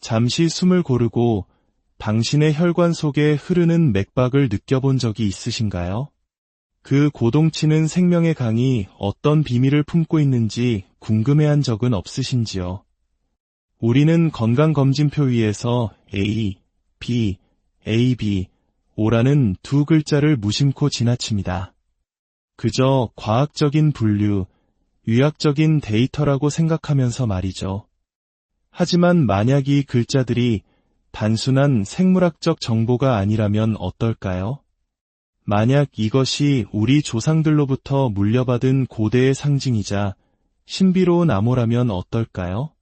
잠시 숨을 고르고 당신의 혈관 속에 흐르는 맥박을 느껴본 적이 있으신가요? 그 고동치는 생명의 강이 어떤 비밀을 품고 있는지 궁금해한 적은 없으신지요? 우리는 건강검진표 위에서 A, B, AB, O라는 두 글자를 무심코 지나칩니다. 그저 과학적인 분류, 의학적인 데이터라고 생각하면서 말이죠. 하지만 만약 이 글자들이 단순한 생물학적 정보가 아니라면 어떨까요? 만약 이것이 우리 조상들로부터 물려받은 고대의 상징이자 신비로운 암호라면 어떨까요?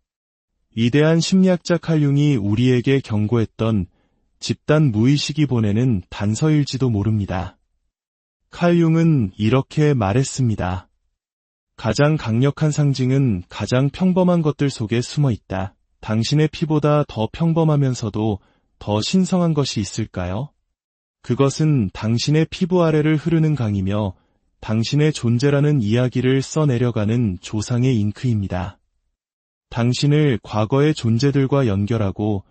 위대한 심리학자 칼 융이 우리에게 경고했던 집단 무의식이 보내는 단서일지도 모릅니다. 칼 융은 이렇게 말했습니다. 가장 강력한 상징은 가장 평범한 것들 속에 숨어 있다. 당신의 피보다 더 평범하면서도 더 신성한 것이 있을까요? 그것은 당신의 피부 아래를 흐르는 강이며 당신의 존재라는 이야기를 써내려가는 조상의 잉크입니다. 당신을 과거의 존재들과 연결하고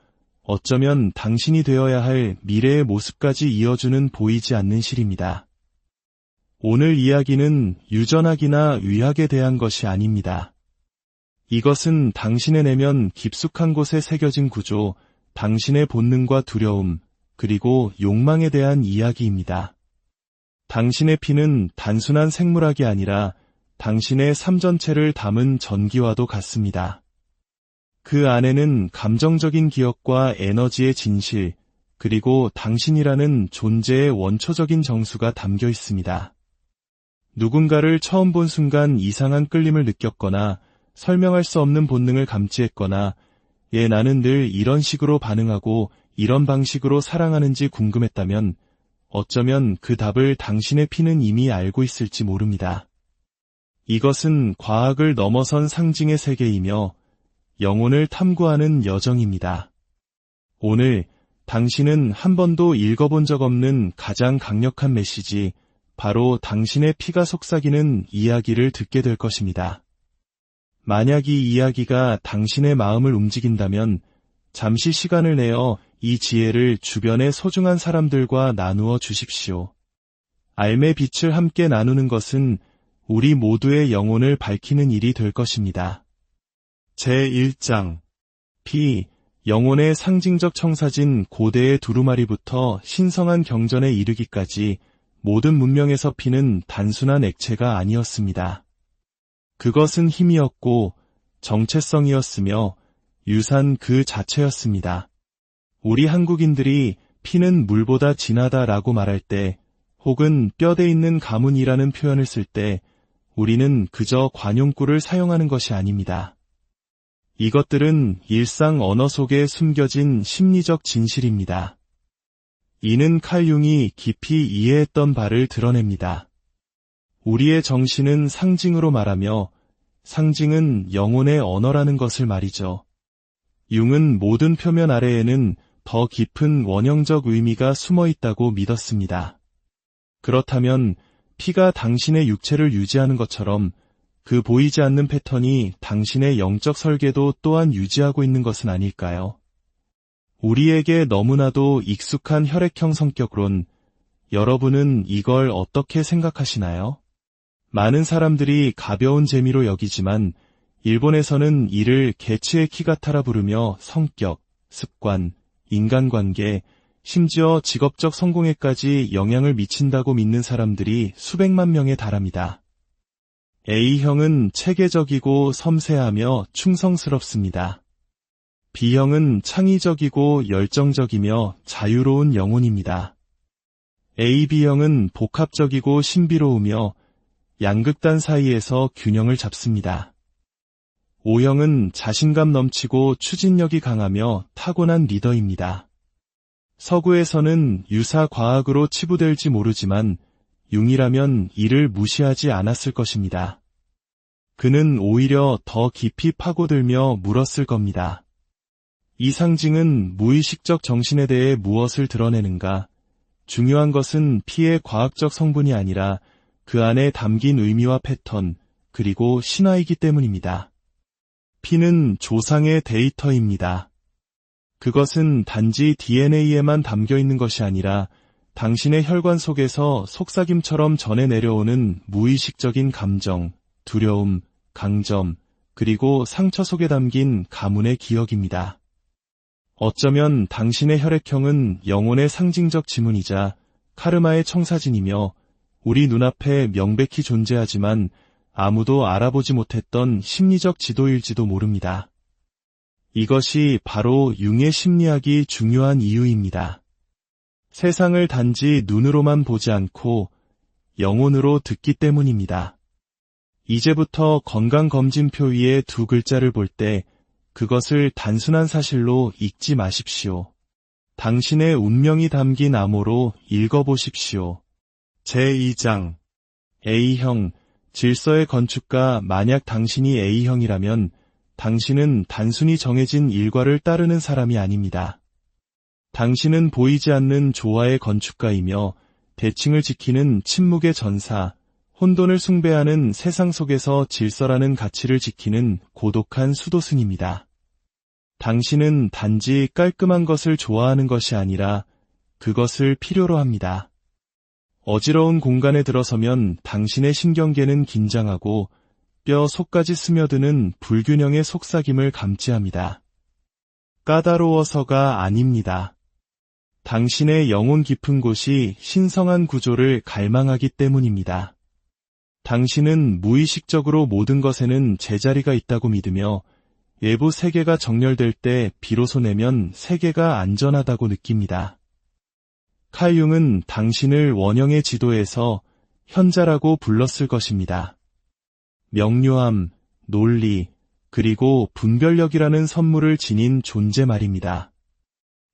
어쩌면 당신이 되어야 할 미래의 모습까지 이어주는 보이지 않는 실입니다. 오늘 이야기는 유전학이나 의학에 대한 것이 아닙니다. 이것은 당신의 내면 깊숙한 곳에 새겨진 구조, 당신의 본능과 두려움, 그리고 욕망에 대한 이야기입니다. 당신의 피는 단순한 생물학이 아니라 당신의 삶 전체를 담은 전기와도 같습니다. 그 안에는 감정적인 기억과 에너지의 진실, 그리고 당신이라는 존재의 원초적인 정수가 담겨 있습니다. 누군가를 처음 본 순간 이상한 끌림을 느꼈거나 설명할 수 없는 본능을 감지했거나 나는 늘 이런 식으로 반응하고 이런 방식으로 사랑하는지 궁금했다면 어쩌면 그 답을 당신의 피는 이미 알고 있을지 모릅니다. 이것은 과학을 넘어선 상징의 세계이며 영혼을 탐구하는 여정입니다. 오늘 당신은 한 번도 읽어본 적 없는 가장 강력한 메시지, 바로 당신의 피가 속삭이는 이야기를 듣게 될 것입니다. 만약 이 이야기가 당신의 마음을 움직인다면 잠시 시간을 내어 이 지혜를 주변의 소중한 사람들과 나누어 주십시오. 알매 빛을 함께 나누는 것은 우리 모두의 영혼을 밝히는 일이 될 것입니다. 제1장 피, 영혼의 상징적 청사진 고대의 두루마리부터 신성한 경전에 이르기까지 모든 문명에서 피는 단순한 액체가 아니었습니다. 그것은 힘이었고 정체성이었으며 유산 그 자체였습니다. 우리 한국인들이 피는 물보다 진하다라고 말할 때, 혹은 뼈대 있는 가문이라는 표현을 쓸 때 우리는 그저 관용구를 사용하는 것이 아닙니다. 이것들은 일상 언어 속에 숨겨진 심리적 진실입니다. 이는 칼 융이 깊이 이해했던 바를 드러냅니다. 우리의 정신은 상징으로 말하며 상징은 영혼의 언어라는 것을 말이죠. 융은 모든 표면 아래에는 더 깊은 원형적 의미가 숨어 있다고 믿었습니다. 그렇다면 피가 당신의 육체를 유지하는 것처럼 그 보이지 않는 패턴이 당신의 영적 설계도 또한 유지하고 있는 것은 아닐까요? 우리에게 너무나도 익숙한 혈액형 성격론, 여러분은 이걸 어떻게 생각하시나요? 많은 사람들이 가벼운 재미로 여기지만 일본에서는 이를 개츠의 키가타라 부르며 성격, 습관, 인간관계, 심지어 직업적 성공에까지 영향을 미친다고 믿는 사람들이 수백만 명에 달합니다. A형은 체계적이고 섬세하며 충성스럽습니다. B형은 창의적이고 열정적이며 자유로운 영혼입니다. AB형은 복합적이고 신비로우며 양극단 사이에서 균형을 잡습니다. O형은 자신감 넘치고 추진력이 강하며 타고난 리더입니다. 서구에서는 유사 과학으로 치부될지 모르지만 융이라면 이를 무시하지 않았을 것입니다. 그는 오히려 더 깊이 파고들며 물었을 겁니다. 이 상징은 무의식적 정신에 대해 무엇을 드러내는가? 중요한 것은 피의 과학적 성분이 아니라 그 안에 담긴 의미와 패턴, 그리고 신화이기 때문입니다. 피는 조상의 데이터입니다. 그것은 단지 DNA에만 담겨 있는 것이 아니라 당신의 혈관 속에서 속삭임처럼 전해 내려오는 무의식적인 감정, 두려움, 강점, 그리고 상처 속에 담긴 가문의 기억입니다. 어쩌면 당신의 혈액형은 영혼의 상징적 지문이자 카르마의 청사진이며 우리 눈앞에 명백히 존재하지만 아무도 알아보지 못했던 심리적 지도일지도 모릅니다. 이것이 바로 융의 심리학이 중요한 이유입니다. 세상을 단지 눈으로만 보지 않고 영혼으로 듣기 때문입니다. 이제부터 건강검진표 위에 두 글자를 볼 때 그것을 단순한 사실로 읽지 마십시오. 당신의 운명이 담긴 암호로 읽어보십시오. 제2장 A형, 질서의 건축가. 만약 당신이 A형이라면 당신은 단순히 정해진 일과를 따르는 사람이 아닙니다. 당신은 보이지 않는 조화의 건축가이며 대칭을 지키는 침묵의 전사, 혼돈을 숭배하는 세상 속에서 질서라는 가치를 지키는 고독한 수도승입니다. 당신은 단지 깔끔한 것을 좋아하는 것이 아니라 그것을 필요로 합니다. 어지러운 공간에 들어서면 당신의 신경계는 긴장하고 뼈 속까지 스며드는 불균형의 속삭임을 감지합니다. 까다로워서가 아닙니다. 당신의 영혼 깊은 곳이 신성한 구조를 갈망하기 때문입니다. 당신은 무의식적으로 모든 것에는 제자리가 있다고 믿으며 외부 세계가 정렬될 때 비로소 내면 세계가 안전하다고 느낍니다. 칼 융은 당신을 원형의 지도에서 현자라고 불렀을 것입니다. 명료함, 논리, 그리고 분별력이라는 선물을 지닌 존재 말입니다.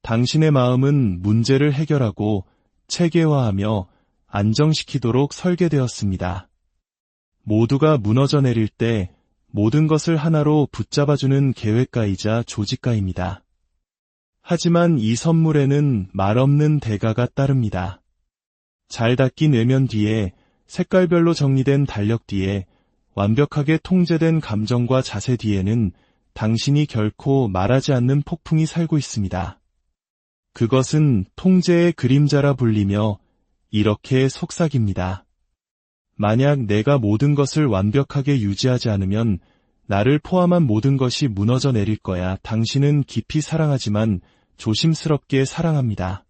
당신의 마음은 문제를 해결하고 체계화하며 안정시키도록 설계되었습니다. 모두가 무너져 내릴 때 모든 것을 하나로 붙잡아주는 계획가이자 조직가입니다. 하지만 이 선물에는 말없는 대가가 따릅니다. 잘 닦인 외면 뒤에, 색깔별로 정리된 달력 뒤에, 완벽하게 통제된 감정과 자세 뒤에는 당신이 결코 말하지 않는 폭풍이 살고 있습니다. 그것은 통제의 그림자라 불리며 이렇게 속삭입니다. 만약 내가 모든 것을 완벽하게 유지하지 않으면 나를 포함한 모든 것이 무너져 내릴 거야. 당신은 깊이 사랑하지만 조심스럽게 사랑합니다.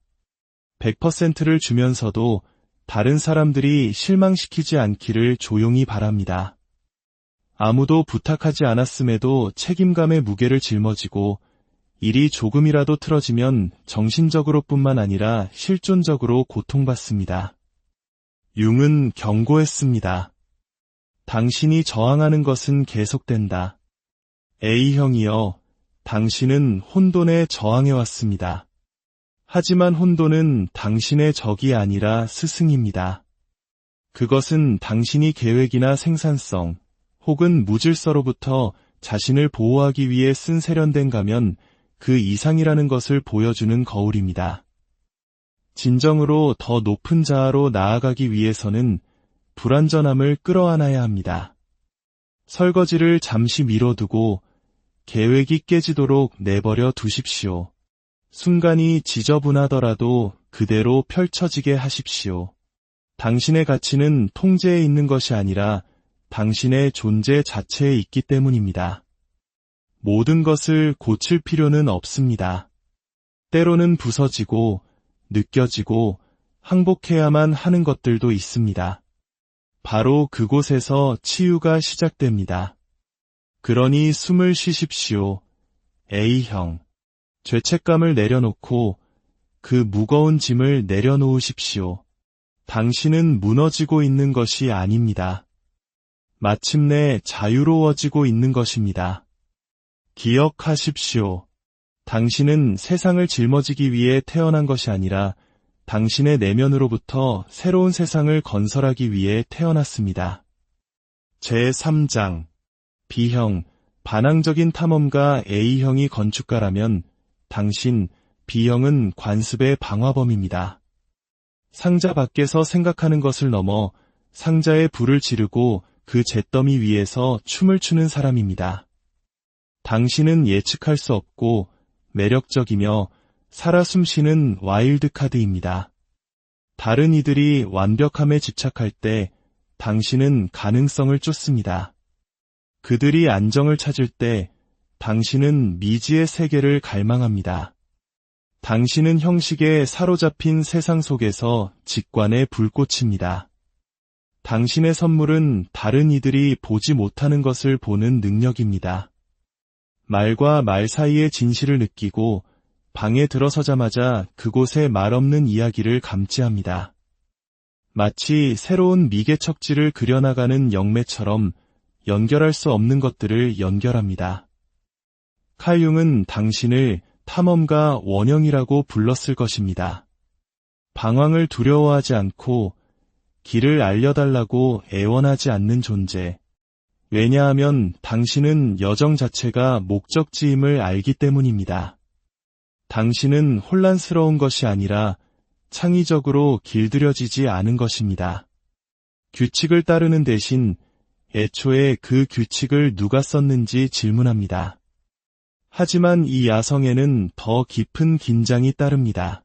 100%를 주면서도 다른 사람들이 실망시키지 않기를 조용히 바랍니다. 아무도 부탁하지 않았음에도 책임감의 무게를 짊어지고 일이 조금이라도 틀어지면 정신적으로뿐만 아니라 실존적으로 고통받습니다. 융은 경고했습니다. 당신이 저항하는 것은 계속된다. A형이여, 당신은 혼돈에 저항해왔습니다. 하지만 혼돈은 당신의 적이 아니라 스승입니다. 그것은 당신이 계획이나 생산성, 혹은 무질서로부터 자신을 보호하기 위해 쓴 세련된 가면 그 이상이라는 것을 보여주는 거울입니다. 진정으로 더 높은 자아로 나아가기 위해서는 불완전함을 끌어안아야 합니다. 설거지를 잠시 미뤄두고 계획이 깨지도록 내버려 두십시오. 순간이 지저분하더라도 그대로 펼쳐지게 하십시오. 당신의 가치는 통제에 있는 것이 아니라 당신의 존재 자체에 있기 때문입니다. 모든 것을 고칠 필요는 없습니다. 때로는 부서지고 느껴지고 항복해야만 하는 것들도 있습니다. 바로 그곳에서 치유가 시작됩니다. 그러니 숨을 쉬십시오. A형. 죄책감을 내려놓고 그 무거운 짐을 내려놓으십시오. 당신은 무너지고 있는 것이 아닙니다. 마침내 자유로워지고 있는 것입니다. 기억하십시오. 당신은 세상을 짊어지기 위해 태어난 것이 아니라 당신의 내면으로부터 새로운 세상을 건설하기 위해 태어났습니다. 제3장 B형, 반항적인 탐험가. A형이 건축가라면 당신, B형은 관습의 방화범입니다. 상자 밖에서 생각하는 것을 넘어 상자에 불을 지르고 그 잿더미 위에서 춤을 추는 사람입니다. 당신은 예측할 수 없고 매력적이며 살아 숨쉬는 와일드 카드입니다. 다른 이들이 완벽함에 집착할 때 당신은 가능성을 쫓습니다. 그들이 안정을 찾을 때 당신은 미지의 세계를 갈망합니다. 당신은 형식에 사로잡힌 세상 속에서 직관의 불꽃입니다. 당신의 선물은 다른 이들이 보지 못하는 것을 보는 능력입니다. 말과 말 사이의 진실을 느끼고 방에 들어서자마자 그곳에 말없는 이야기를 감지합니다. 마치 새로운 미개 척지를 그려나가는 영매처럼 연결할 수 없는 것들을 연결합니다. 칼 융은 당신을 탐험가 원형이라고 불렀을 것입니다. 방황을 두려워하지 않고 길을 알려달라고 애원하지 않는 존재. 왜냐하면 당신은 여정 자체가 목적지임을 알기 때문입니다. 당신은 혼란스러운 것이 아니라 창의적으로 길들여지지 않은 것입니다. 규칙을 따르는 대신 애초에 그 규칙을 누가 썼는지 질문합니다. 하지만 이 야성에는 더 깊은 긴장이 따릅니다.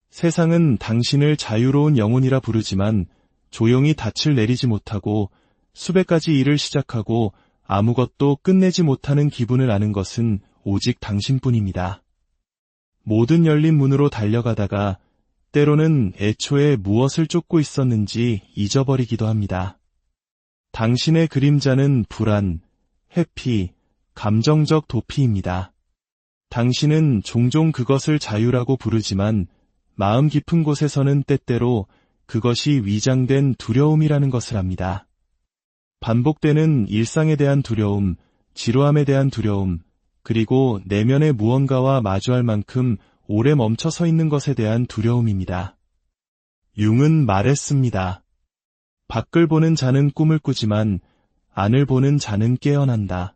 세상은 당신을 자유로운 영혼이라 부르지만 조용히 닻을 내리지 못하고 수백 가지 일을 시작하고 아무것도 끝내지 못하는 기분을 아는 것은 오직 당신뿐입니다. 모든 열린 문으로 달려가다가 때로는 애초에 무엇을 쫓고 있었는지 잊어버리기도 합니다. 당신의 그림자는 불안, 회피, 감정적 도피입니다. 당신은 종종 그것을 자유라고 부르지만 마음 깊은 곳에서는 때때로 그것이 위장된 두려움이라는 것을 압니다. 반복되는 일상에 대한 두려움, 지루함에 대한 두려움, 그리고 내면의 무언가와 마주할 만큼 오래 멈춰 서 있는 것에 대한 두려움입니다. 융은 말했습니다. 밖을 보는 자는 꿈을 꾸지만 안을 보는 자는 깨어난다.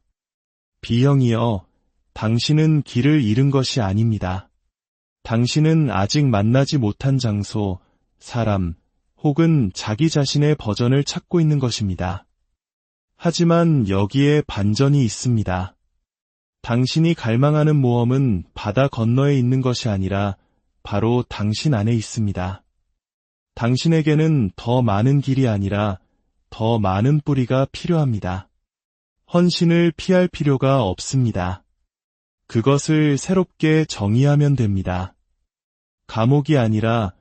비형이여, 당신은 길을 잃은 것이 아닙니다. 당신은 아직 만나지 못한 장소, 사람, 혹은 자기 자신의 버전을 찾고 있는 것입니다. 하지만 여기에 반전이 있습니다. 당신이 갈망하는 모험은 바다 건너에 있는 것이 아니라 바로 당신 안에 있습니다. 당신에게는 더 많은 길이 아니라 더 많은 뿌리가 필요합니다. 헌신을 피할 필요가 없습니다. 그것을 새롭게 정의하면 됩니다. 감옥이 아니라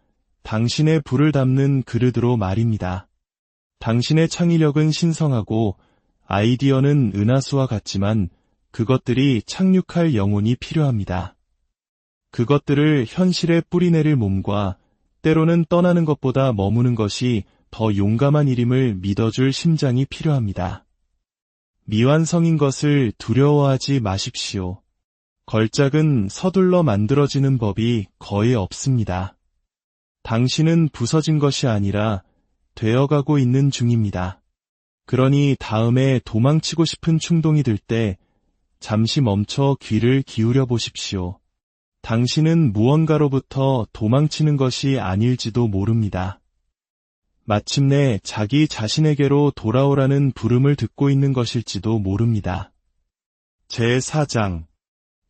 당신의 불을 담는 그릇으로 말입니다. 당신의 창의력은 신성하고 아이디어는 은하수와 같지만 그것들이 착륙할 영혼이 필요합니다. 그것들을 현실에 뿌리내릴 몸과 때로는 떠나는 것보다 머무는 것이 더 용감한 일임을 믿어줄 심장이 필요합니다. 미완성인 것을 두려워하지 마십시오. 걸작은 서둘러 만들어지는 법이 거의 없습니다. 당신은 부서진 것이 아니라 되어가고 있는 중입니다. 그러니 다음에 도망치고 싶은 충동이 들 때 잠시 멈춰 귀를 기울여 보십시오. 당신은 무언가로부터 도망치는 것이 아닐지도 모릅니다. 마침내 자기 자신에게로 돌아오라는 부름을 듣고 있는 것일지도 모릅니다. 제4장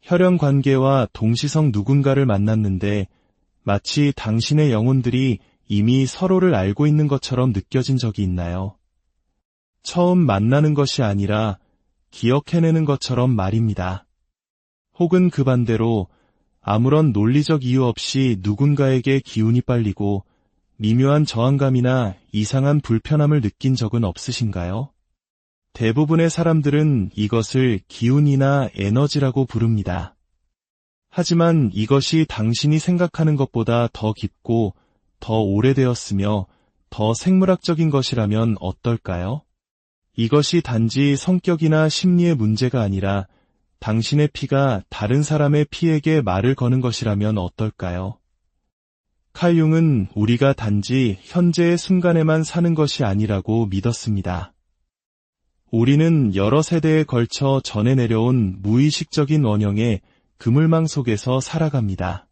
혈연 관계와 동시성 누군가를 만났는데 마치 당신의 영혼들이 이미 서로를 알고 있는 것처럼 느껴진 적이 있나요? 처음 만나는 것이 아니라 기억해내는 것처럼 말입니다. 혹은 그 반대로 아무런 논리적 이유 없이 누군가에게 기운이 빨리고 미묘한 저항감이나 이상한 불편함을 느낀 적은 없으신가요? 대부분의 사람들은 이것을 기운이나 에너지라고 부릅니다. 하지만 이것이 당신이 생각하는 것보다 더 깊고 더 오래되었으며 더 생물학적인 것이라면 어떨까요? 이것이 단지 성격이나 심리의 문제가 아니라 당신의 피가 다른 사람의 피에게 말을 거는 것이라면 어떨까요? 칼 융은 우리가 단지 현재의 순간에만 사는 것이 아니라고 믿었습니다. 우리는 여러 세대에 걸쳐 전해 내려온 무의식적인 원형의 그물망 속에서 살아갑니다.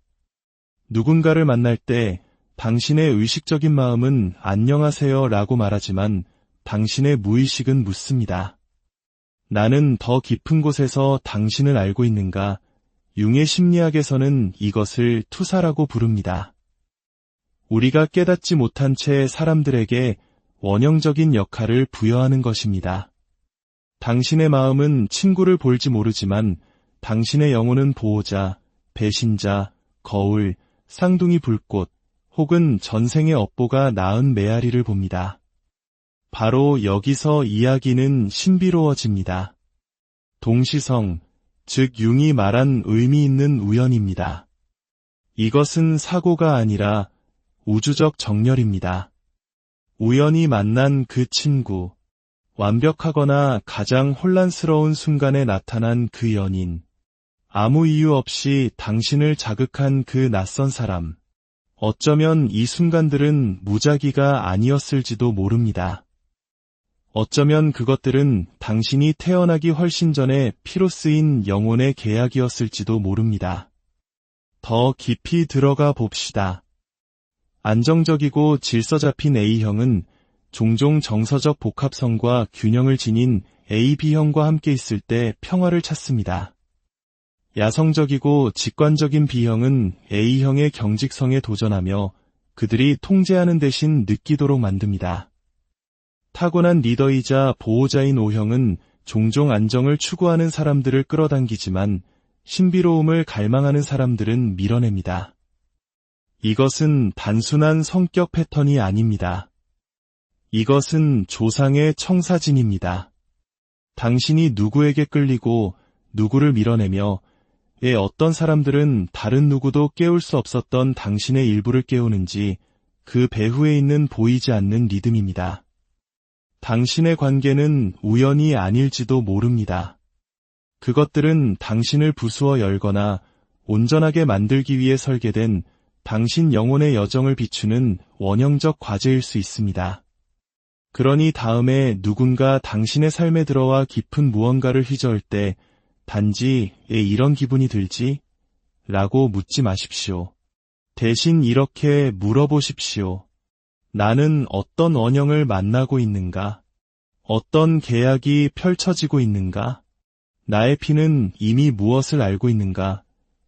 누군가를 만날 때 당신의 의식적인 마음은 안녕하세요 라고 말하지만 당신의 무의식은 묻습니다. 나는 더 깊은 곳에서 당신을 알고 있는가? 융의 심리학에서는 이것을 투사라고 부릅니다. 우리가 깨닫지 못한 채 사람들에게 원형적인 역할을 부여하는 것입니다. 당신의 마음은 친구를 볼지 모르지만 당신의 영혼은 보호자, 배신자, 거울, 쌍둥이 불꽃, 혹은 전생의 업보가 낳은 메아리를 봅니다. 바로 여기서 이야기는 신비로워집니다. 동시성, 즉 융이 말한 의미 있는 우연입니다. 이것은 사고가 아니라 우주적 정렬입니다. 우연히 만난 그 친구, 완벽하거나 가장 혼란스러운 순간에 나타난 그 연인, 아무 이유 없이 당신을 자극한 그 낯선 사람, 어쩌면 이 순간들은 무작위가 아니었을지도 모릅니다. 어쩌면 그것들은 당신이 태어나기 훨씬 전에 피로 쓰인 영혼의 계약이었을지도 모릅니다. 더 깊이 들어가 봅시다. 안정적이고 질서 잡힌 A형은 종종 정서적 복합성과 균형을 지닌 AB형과 함께 있을 때 평화를 찾습니다. 야성적이고 직관적인 B형은 A형의 경직성에 도전하며 그들이 통제하는 대신 느끼도록 만듭니다. 타고난 리더이자 보호자인 O형은 종종 안정을 추구하는 사람들을 끌어당기지만 신비로움을 갈망하는 사람들은 밀어냅니다. 이것은 단순한 성격 패턴이 아닙니다. 이것은 조상의 청사진입니다. 당신이 누구에게 끌리고 누구를 밀어내며 왜 어떤 사람들은 다른 누구도 깨울 수 없었던 당신의 일부를 깨우는지 그 배후에 있는 보이지 않는 리듬입니다. 당신의 관계는 우연이 아닐지도 모릅니다. 그것들은 당신을 부수어 열거나 온전하게 만들기 위해 설계된 당신 영혼의 여정을 비추는 원형적 과제일 수 있습니다. 그러니 다음에 누군가 당신의 삶에 들어와 깊은 무언가를 휘저을 때 단지 왜 이런 기분이 들지? 라고 묻지 마십시오. 대신 이렇게 물어보십시오. 나는 어떤 원형을 만나고 있는가? 어떤 계약이 펼쳐지고 있는가? 나의 피는 이미 무엇을 알고 있는가?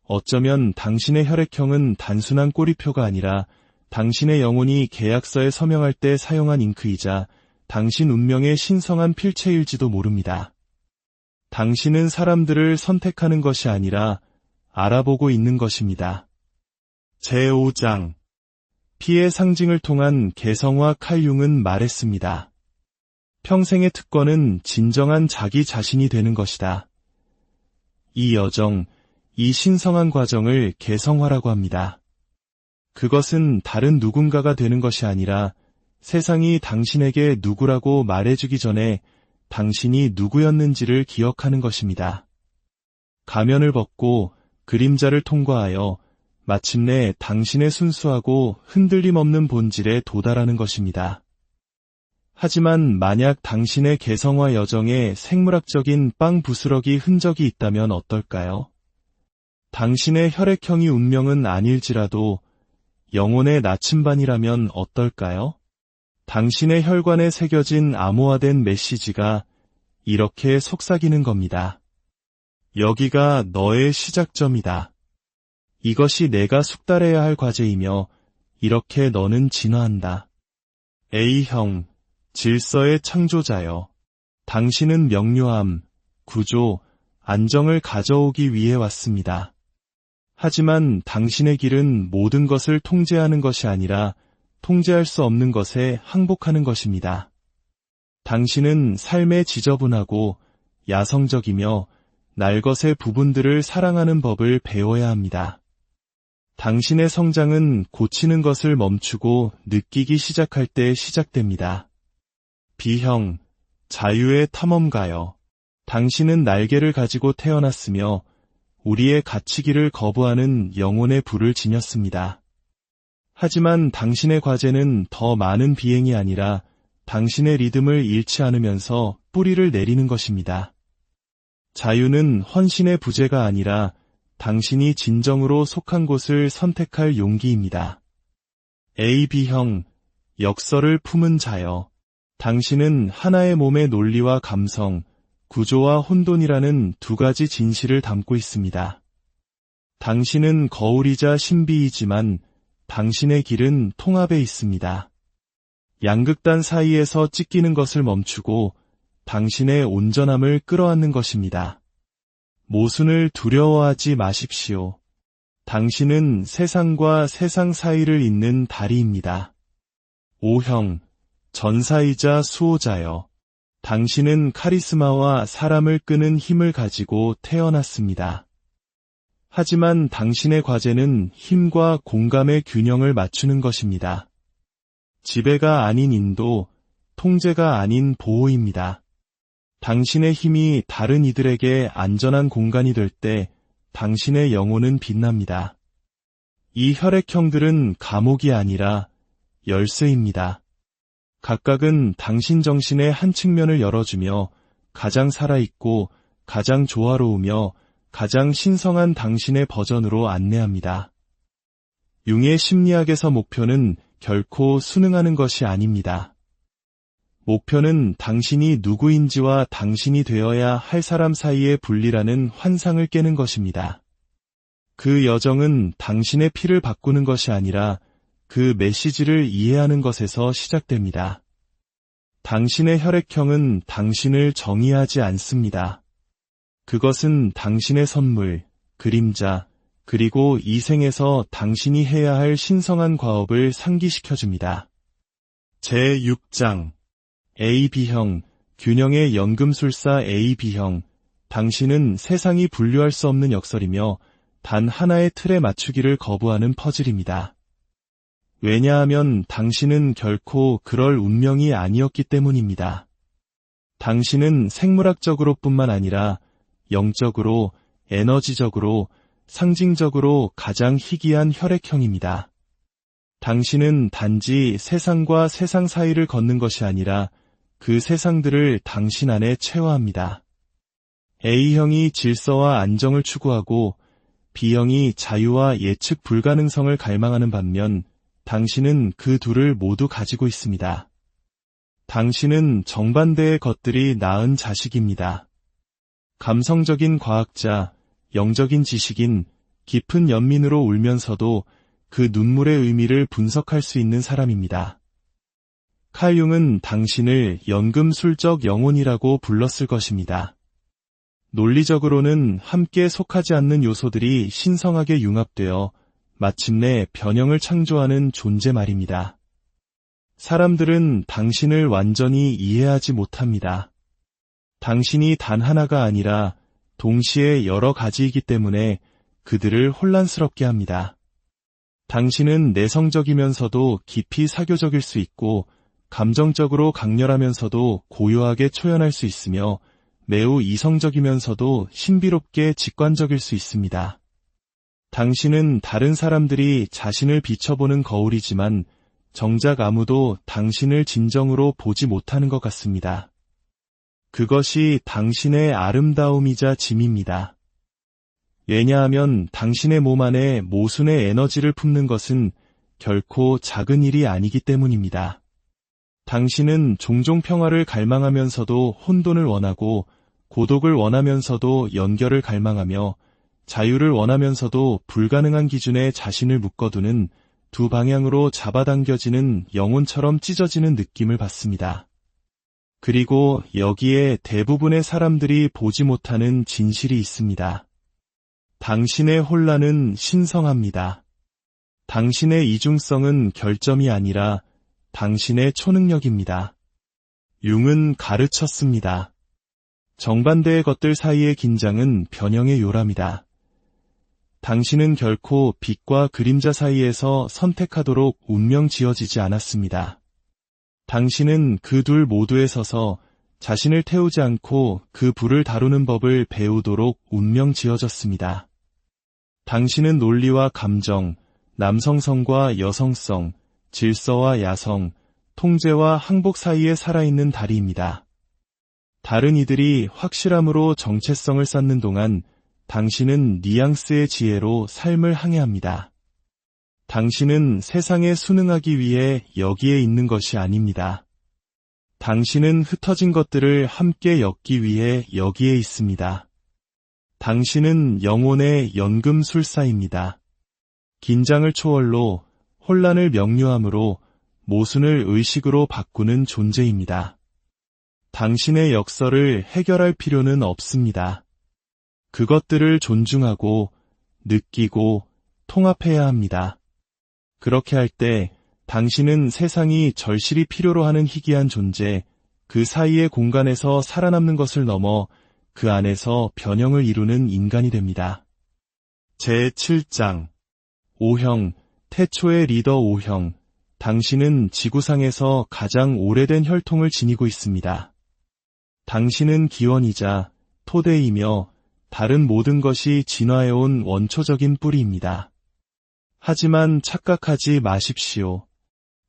어쩌면 당신의 혈액형은 단순한 꼬리표가 아니라 당신의 영혼이 계약서에 서명할 때 사용한 잉크이자 당신 운명의 신성한 필체일지도 모릅니다. 당신은 사람들을 선택하는 것이 아니라 알아보고 있는 것입니다. 제5장 피의 상징을 통한 개성화 칼융은 말했습니다. 평생의 특권은 진정한 자기 자신이 되는 것이다. 이 여정, 이 신성한 과정을 개성화라고 합니다. 그것은 다른 누군가가 되는 것이 아니라 세상이 당신에게 누구라고 말해주기 전에 당신이 누구였는지를 기억하는 것입니다. 가면을 벗고 그림자를 통과하여 마침내 당신의 순수하고 흔들림 없는 본질에 도달하는 것입니다. 하지만 만약 당신의 개성화 여정에 생물학적인 빵 부스러기 흔적이 있다면 어떨까요? 당신의 혈액형이 운명은 아닐지라도 영혼의 나침반이라면 어떨까요? 당신의 혈관에 새겨진 암호화된 메시지가 이렇게 속삭이는 겁니다. 여기가 너의 시작점이다. 이것이 내가 숙달해야 할 과제이며 이렇게 너는 진화한다. A형, 질서의 창조자여. 당신은 명료함, 구조, 안정을 가져오기 위해 왔습니다. 하지만 당신의 길은 모든 것을 통제하는 것이 아니라 통제할 수 없는 것에 항복하는 것입니다. 당신은 삶에 지저분하고 야성적이며 날것의 부분들을 사랑하는 법을 배워야 합니다. 당신의 성장은 고치는 것을 멈추고 느끼기 시작할 때 시작됩니다. B형, 자유의 탐험가여. 당신은 날개를 가지고 태어났으며 우리의 갇히기를 거부하는 영혼의 불을 지녔습니다. 하지만 당신의 과제는 더 많은 비행이 아니라 당신의 리듬을 잃지 않으면서 뿌리를 내리는 것입니다. 자유는 헌신의 부재가 아니라 당신이 진정으로 속한 곳을 선택할 용기입니다. AB형, 역설을 품은 자여. 당신은 하나의 몸의 논리와 감성, 구조와 혼돈이라는 두 가지 진실을 담고 있습니다. 당신은 거울이자 신비이지만 당신의 길은 통합에 있습니다. 양극단 사이에서 찢기는 것을 멈추고 당신의 온전함을 끌어안는 것입니다. 모순을 두려워하지 마십시오. 당신은 세상과 세상 사이를 잇는 다리입니다. 오형, 전사이자 수호자여. 당신은 카리스마와 사람을 끄는 힘을 가지고 태어났습니다. 하지만 당신의 과제는 힘과 공감의 균형을 맞추는 것입니다. 지배가 아닌 인도, 통제가 아닌 보호입니다. 당신의 힘이 다른 이들에게 안전한 공간이 될 때 당신의 영혼은 빛납니다. 이 혈액형들은 감옥이 아니라 열쇠입니다. 각각은 당신 정신의 한 측면을 열어주며 가장 살아있고 가장 조화로우며 가장 신성한 당신의 버전으로 안내합니다. 융의 심리학에서 목표는 결코 순응하는 것이 아닙니다. 목표는 당신이 누구인지와 당신이 되어야 할 사람 사이의 분리라는 환상을 깨는 것입니다. 그 여정은 당신의 피를 바꾸는 것이 아니라 그 메시지를 이해하는 것에서 시작됩니다. 당신의 혈액형은 당신을 정의하지 않습니다. 그것은 당신의 선물, 그림자, 그리고 이 생에서 당신이 해야 할 신성한 과업을 상기시켜줍니다. 제6장 AB형, 균형의 연금술사 AB형, 당신은 세상이 분류할 수 없는 역설이며 단 하나의 틀에 맞추기를 거부하는 퍼즐입니다. 왜냐하면 당신은 결코 그럴 운명이 아니었기 때문입니다. 당신은 생물학적으로 뿐만 아니라 영적으로, 에너지적으로, 상징적으로 가장 희귀한 혈액형입니다. 당신은 단지 세상과 세상 사이를 걷는 것이 아니라 그 세상들을 당신 안에 체화합니다. A형이 질서와 안정을 추구하고 B형이 자유와 예측 불가능성을 갈망하는 반면 당신은 그 둘을 모두 가지고 있습니다. 당신은 정반대의 것들이 낳은 자식입니다. 감성적인 과학자, 영적인 지식인, 깊은 연민으로 울면서도 그 눈물의 의미를 분석할 수 있는 사람입니다. 칼 융은 당신을 연금술적 영혼이라고 불렀을 것입니다. 논리적으로는 함께 속하지 않는 요소들이 신성하게 융합되어 마침내 변형을 창조하는 존재 말입니다. 사람들은 당신을 완전히 이해하지 못합니다. 당신이 단 하나가 아니라 동시에 여러 가지이기 때문에 그들을 혼란스럽게 합니다. 당신은 내성적이면서도 깊이 사교적일 수 있고 감정적으로 강렬하면서도 고요하게 초연할 수 있으며 매우 이성적이면서도 신비롭게 직관적일 수 있습니다. 당신은 다른 사람들이 자신을 비춰보는 거울이지만 정작 아무도 당신을 진정으로 보지 못하는 것 같습니다. 그것이 당신의 아름다움이자 짐입니다. 왜냐하면 당신의 몸 안에 모순의 에너지를 품는 것은 결코 작은 일이 아니기 때문입니다. 당신은 종종 평화를 갈망하면서도 혼돈을 원하고 고독을 원하면서도 연결을 갈망하며 자유를 원하면서도 불가능한 기준에 자신을 묶어두는 두 방향으로 잡아당겨지는 영혼처럼 찢어지는 느낌을 받습니다. 그리고 여기에 대부분의 사람들이 보지 못하는 진실이 있습니다. 당신의 혼란은 신성합니다. 당신의 이중성은 결점이 아니라 당신의 초능력입니다. 융은 가르쳤습니다. 정반대의 것들 사이의 긴장은 변형의 요람이다. 당신은 결코 빛과 그림자 사이에서 선택하도록 운명 지어지지 않았습니다. 당신은 그 둘 모두에 서서 자신을 태우지 않고 그 불을 다루는 법을 배우도록 운명 지어졌습니다. 당신은 논리와 감정, 남성성과 여성성, 질서와 야성, 통제와 항복 사이에 살아있는 다리입니다. 다른 이들이 확실함으로 정체성을 쌓는 동안 당신은 뉘앙스의 지혜로 삶을 항해합니다. 당신은 세상에 순응하기 위해 여기에 있는 것이 아닙니다. 당신은 흩어진 것들을 함께 엮기 위해 여기에 있습니다. 당신은 영혼의 연금술사입니다. 긴장을 초월로 혼란을 명료함으로 모순을 의식으로 바꾸는 존재입니다. 당신의 역설을 해결할 필요는 없습니다. 그것들을 존중하고 느끼고 통합해야 합니다. 그렇게 할 때 당신은 세상이 절실히 필요로 하는 희귀한 존재, 그 사이의 공간에서 살아남는 것을 넘어 그 안에서 변형을 이루는 인간이 됩니다. 제7장 O형, 태초의 리더 O형, 당신은 지구상에서 가장 오래된 혈통을 지니고 있습니다. 당신은 기원이자 토대이며 다른 모든 것이 진화해온 원초적인 뿌리입니다. 하지만 착각하지 마십시오.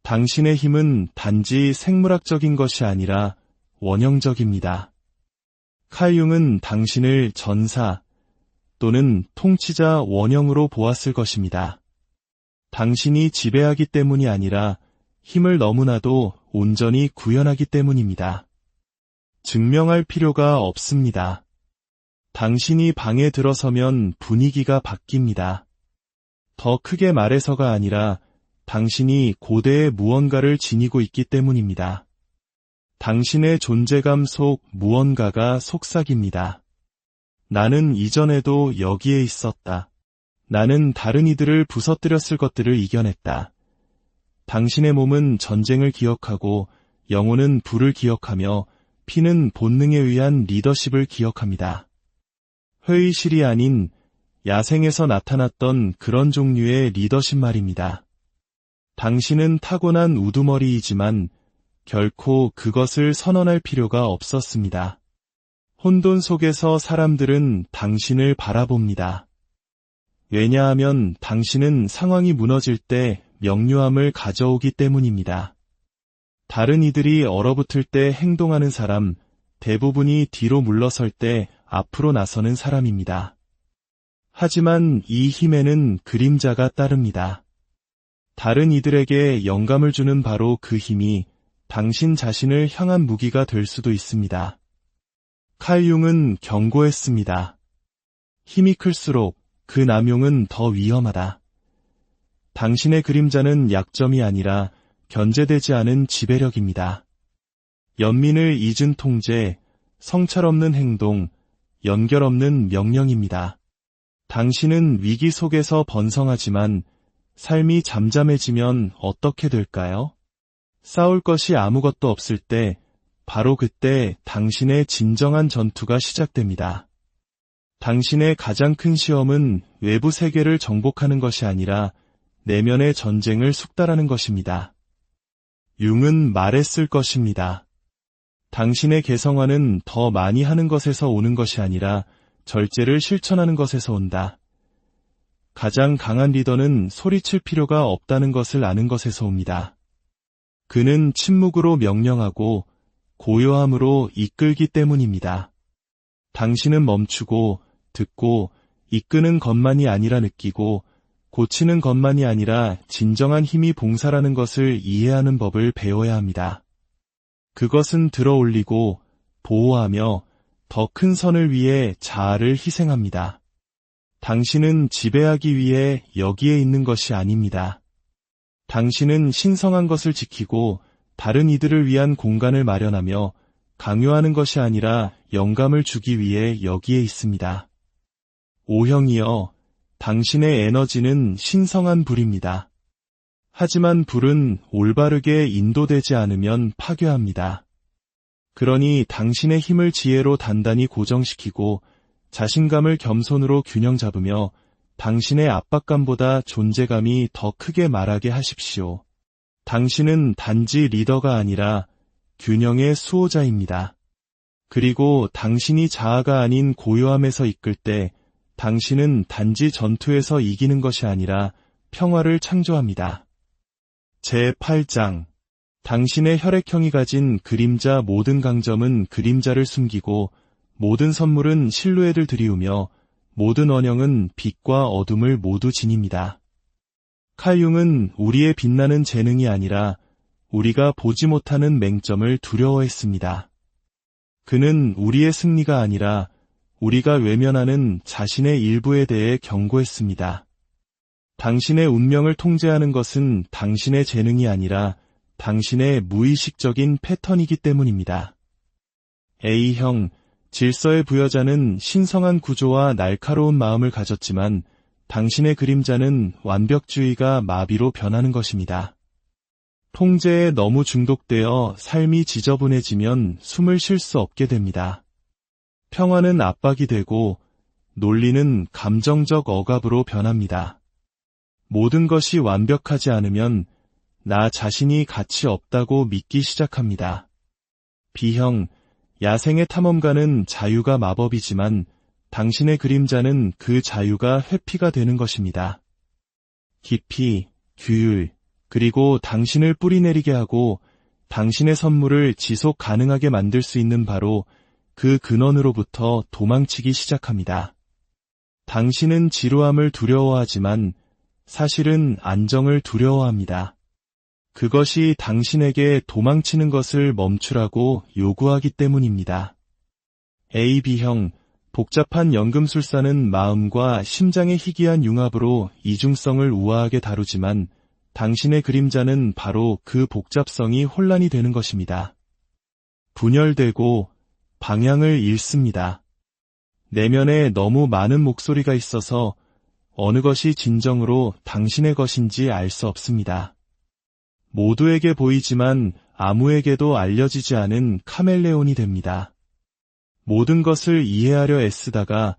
당신의 힘은 단지 생물학적인 것이 아니라 원형적입니다. 칼 융은 당신을 전사 또는 통치자 원형으로 보았을 것입니다. 당신이 지배하기 때문이 아니라 힘을 너무나도 온전히 구현하기 때문입니다. 증명할 필요가 없습니다. 당신이 방에 들어서면 분위기가 바뀝니다. 더 크게 말해서가 아니라 당신이 고대의 무언가를 지니고 있기 때문입니다. 당신의 존재감 속 무언가가 속삭입니다. 나는 이전에도 여기에 있었다. 나는 다른 이들을 부서뜨렸을 것들을 이겨냈다. 당신의 몸은 전쟁을 기억하고 영혼은 불을 기억하며 피는 본능에 의한 리더십을 기억합니다. 회의실이 아닌 야생에서 나타났던 그런 종류의 리더십 말입니다. 당신은 타고난 우두머리이지만 결코 그것을 선언할 필요가 없었습니다. 혼돈 속에서 사람들은 당신을 바라봅니다. 왜냐하면 당신은 상황이 무너질 때 명료함을 가져오기 때문입니다. 다른 이들이 얼어붙을 때 행동하는 사람, 대부분이 뒤로 물러설 때 앞으로 나서는 사람입니다. 하지만 이 힘에는 그림자가 따릅니다. 다른 이들에게 영감을 주는 바로 그 힘이 당신 자신을 향한 무기가 될 수도 있습니다. 칼 융은 경고했습니다. 힘이 클수록 그 남용은 더 위험하다. 당신의 그림자는 약점이 아니라 견제되지 않은 지배력입니다. 연민을 잊은 통제, 성찰 없는 행동, 연결 없는 명령입니다. 당신은 위기 속에서 번성하지만 삶이 잠잠해지면 어떻게 될까요? 싸울 것이 아무것도 없을 때, 바로 그때 당신의 진정한 전투가 시작됩니다. 당신의 가장 큰 시험은 외부 세계를 정복하는 것이 아니라 내면의 전쟁을 숙달하는 것입니다. 융은 말했을 것입니다. 당신의 개성화는 더 많이 하는 것에서 오는 것이 아니라 절제를 실천하는 것에서 온다. 가장 강한 리더는 소리칠 필요가 없다는 것을 아는 것에서 옵니다. 그는 침묵으로 명령하고 고요함으로 이끌기 때문입니다. 당신은 멈추고 듣고 이끄는 것만이 아니라 느끼고 고치는 것만이 아니라 진정한 힘이 봉사라는 것을 이해하는 법을 배워야 합니다. 그것은 들어올리고 보호하며 더 큰 선을 위해 자아를 희생합니다. 당신은 지배하기 위해 여기에 있는 것이 아닙니다. 당신은 신성한 것을 지키고 다른 이들을 위한 공간을 마련하며 강요하는 것이 아니라 영감을 주기 위해 여기에 있습니다. O형이여, 당신의 에너지는 신성한 불입니다. 하지만 불은 올바르게 인도되지 않으면 파괴합니다. 그러니 당신의 힘을 지혜로 단단히 고정시키고 자신감을 겸손으로 균형 잡으며 당신의 압박감보다 존재감이 더 크게 말하게 하십시오. 당신은 단지 리더가 아니라 균형의 수호자입니다. 그리고 당신이 자아가 아닌 고요함에서 이끌 때 당신은 단지 전투에서 이기는 것이 아니라 평화를 창조합니다. 제8장 당신의 혈액형이 가진 그림자 모든 강점은 그림자를 숨기고 모든 선물은 실루엣을 들이우며 모든 원형은 빛과 어둠을 모두 지닙니다. 칼 융은 우리의 빛나는 재능이 아니라 우리가 보지 못하는 맹점을 두려워했습니다. 그는 우리의 승리가 아니라 우리가 외면하는 자신의 일부에 대해 경고했습니다. 당신의 운명을 통제하는 것은 당신의 재능이 아니라 당신의 무의식적인 패턴이기 때문입니다. A형, 질서의 부여자는 신성한 구조와 날카로운 마음을 가졌지만 당신의 그림자는 완벽주의가 마비로 변하는 것입니다. 통제에 너무 중독되어 삶이 지저분해지면 숨을 쉴 수 없게 됩니다. 평화는 압박이 되고 논리는 감정적 억압으로 변합니다. 모든 것이 완벽하지 않으면 나 자신이 가치 없다고 믿기 시작합니다. B형, 야생의 탐험가는 자유가 마법이지만 당신의 그림자는 그 자유가 회피가 되는 것입니다. 깊이, 규율, 그리고 당신을 뿌리내리게 하고 당신의 선물을 지속 가능하게 만들 수 있는 바로 그 근원으로부터 도망치기 시작합니다. 당신은 지루함을 두려워하지만 사실은 안정을 두려워합니다. 그것이 당신에게 도망치는 것을 멈추라고 요구하기 때문입니다. AB형, 복잡한 연금술사는 마음과 심장의 희귀한 융합으로 이중성을 우아하게 다루지만 당신의 그림자는 바로 그 복잡성이 혼란이 되는 것입니다. 분열되고 방향을 잃습니다. 내면에 너무 많은 목소리가 있어서 어느 것이 진정으로 당신의 것인지 알 수 없습니다. 모두에게 보이지만 아무에게도 알려지지 않은 카멜레온이 됩니다. 모든 것을 이해하려 애쓰다가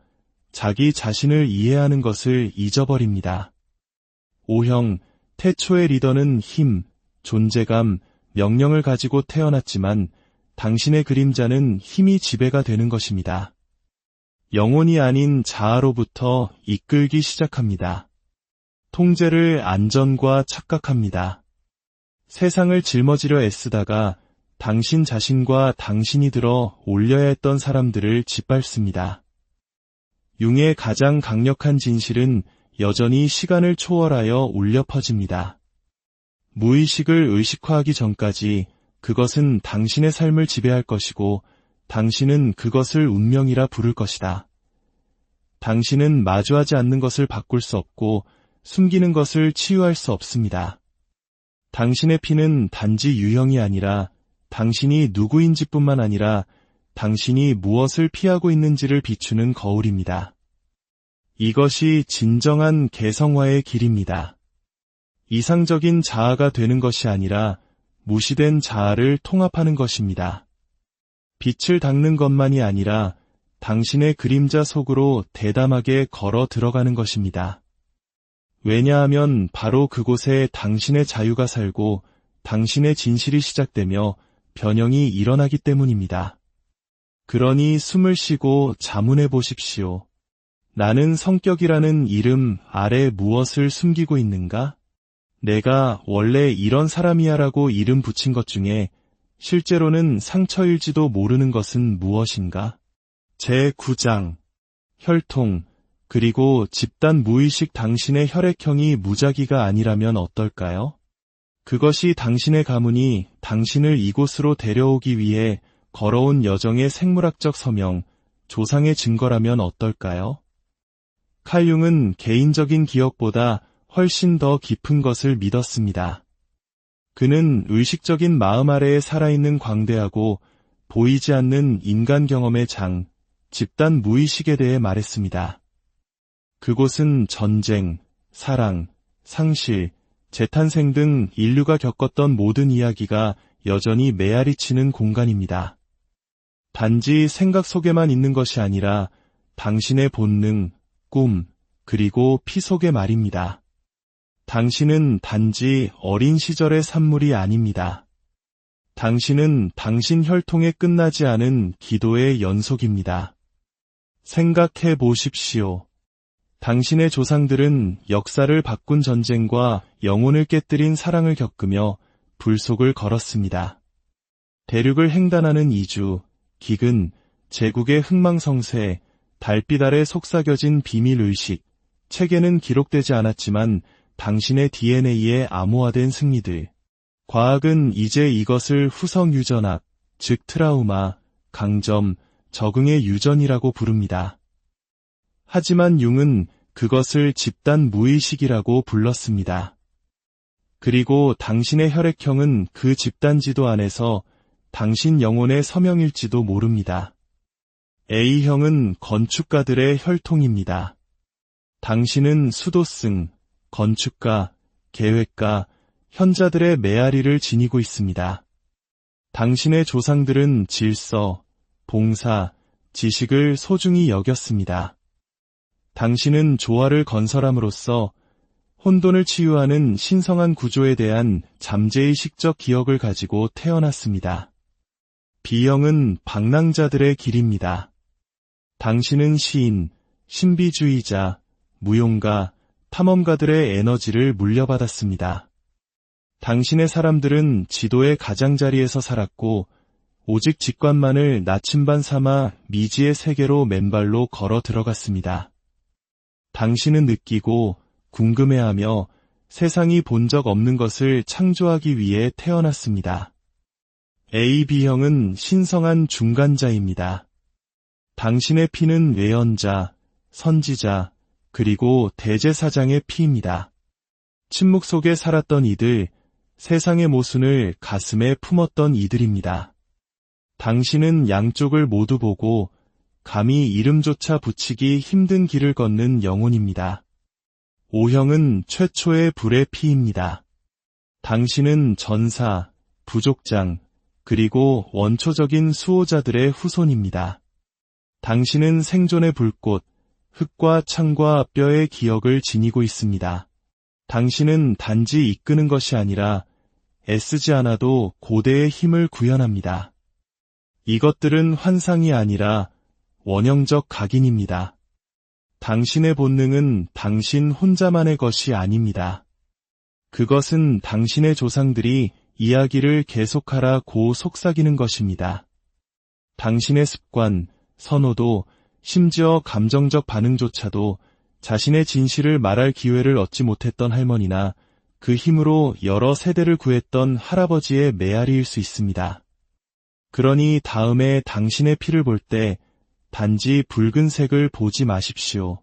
자기 자신을 이해하는 것을 잊어버립니다. O형, 태초의 리더는 힘, 존재감, 명령을 가지고 태어났지만 당신의 그림자는 힘이 지배가 되는 것입니다. 영혼이 아닌 자아로부터 이끌기 시작합니다. 통제를 안전과 착각합니다. 세상을 짊어지려 애쓰다가 당신 자신과 당신이 들어 올려야 했던 사람들을 짓밟습니다. 융의 가장 강력한 진실은 여전히 시간을 초월하여 울려 퍼집니다. 무의식을 의식화하기 전까지 그것은 당신의 삶을 지배할 것이고 당신은 그것을 운명이라 부를 것이다. 당신은 마주하지 않는 것을 바꿀 수 없고 숨기는 것을 치유할 수 없습니다. 당신의 피는 단지 유형이 아니라 당신이 누구인지뿐만 아니라 당신이 무엇을 피하고 있는지를 비추는 거울입니다. 이것이 진정한 개성화의 길입니다. 이상적인 자아가 되는 것이 아니라 무시된 자아를 통합하는 것입니다. 빛을 닦는 것만이 아니라 당신의 그림자 속으로 대담하게 걸어 들어가는 것입니다. 왜냐하면 바로 그곳에 당신의 자유가 살고 당신의 진실이 시작되며 변형이 일어나기 때문입니다. 그러니 숨을 쉬고 자문해 보십시오. 나는 성격이라는 이름 아래 무엇을 숨기고 있는가? 내가 원래 이런 사람이야라고 이름 붙인 것 중에 실제로는 상처일지도 모르는 것은 무엇인가? 제9장 혈통 그리고 집단 무의식 당신의 혈액형이 무작위가 아니라면 어떨까요? 그것이 당신의 가문이 당신을 이곳으로 데려오기 위해 걸어온 여정의 생물학적 서명, 조상의 증거라면 어떨까요? 칼 융은 개인적인 기억보다 훨씬 더 깊은 것을 믿었습니다. 그는 의식적인 마음 아래에 살아있는 광대하고 보이지 않는 인간 경험의 장, 집단 무의식에 대해 말했습니다. 그곳은 전쟁, 사랑, 상실, 재탄생 등 인류가 겪었던 모든 이야기가 여전히 메아리치는 공간입니다. 단지 생각 속에만 있는 것이 아니라 당신의 본능, 꿈, 그리고 피 속의 말입니다. 당신은 단지 어린 시절의 산물이 아닙니다. 당신은 당신 혈통에 끝나지 않은 기도의 연속입니다. 생각해 보십시오. 당신의 조상들은 역사를 바꾼 전쟁과 영혼을 깨뜨린 사랑을 겪으며 불속을 걸었습니다. 대륙을 횡단하는 이주, 기근, 제국의 흥망성쇠, 달빛 아래 속삭여진 비밀의식, 책에는 기록되지 않았지만 당신의 DNA에 암호화된 승리들. 과학은 이제 이것을 후성 유전학, 즉 트라우마, 강점, 적응의 유전이라고 부릅니다. 하지만 융은 그것을 집단 무의식이라고 불렀습니다. 그리고 당신의 혈액형은 그 집단 지도 안에서 당신 영혼의 서명일지도 모릅니다. A형은 건축가들의 혈통입니다. 당신은 수도승, 건축가, 계획가, 현자들의 메아리를 지니고 있습니다. 당신의 조상들은 질서, 봉사, 지식을 소중히 여겼습니다. 당신은 조화를 건설함으로써 혼돈을 치유하는 신성한 구조에 대한 잠재의식적 기억을 가지고 태어났습니다. B형은 방랑자들의 길입니다. 당신은 시인, 신비주의자, 무용가, 탐험가들의 에너지를 물려받았습니다. 당신의 사람들은 지도의 가장자리에서 살았고 오직 직관만을 나침반 삼아 미지의 세계로 맨발로 걸어 들어갔습니다. 당신은 느끼고 궁금해하며 세상이 본 적 없는 것을 창조하기 위해 태어났습니다. AB형은 신성한 중간자입니다. 당신의 피는 외연자, 선지자, 그리고 대제사장의 피입니다. 침묵 속에 살았던 이들, 세상의 모순을 가슴에 품었던 이들입니다. 당신은 양쪽을 모두 보고 감히 이름조차 붙이기 힘든 길을 걷는 영혼입니다. O형은 최초의 불의 피입니다. 당신은 전사, 부족장, 그리고 원초적인 수호자들의 후손입니다. 당신은 생존의 불꽃, 흙과 창과 뼈의 기억을 지니고 있습니다. 당신은 단지 이끄는 것이 아니라 애쓰지 않아도 고대의 힘을 구현합니다. 이것들은 환상이 아니라 원형적 각인입니다. 당신의 본능은 당신 혼자만의 것이 아닙니다. 그것은 당신의 조상들이 이야기를 계속하라고 속삭이는 것입니다. 당신의 습관, 선호도, 심지어 감정적 반응조차도 자신의 진실을 말할 기회를 얻지 못했던 할머니나 그 힘으로 여러 세대를 구했던 할아버지의 메아리일 수 있습니다. 그러니 다음에 당신의 피를 볼 때 단지 붉은색을 보지 마십시오.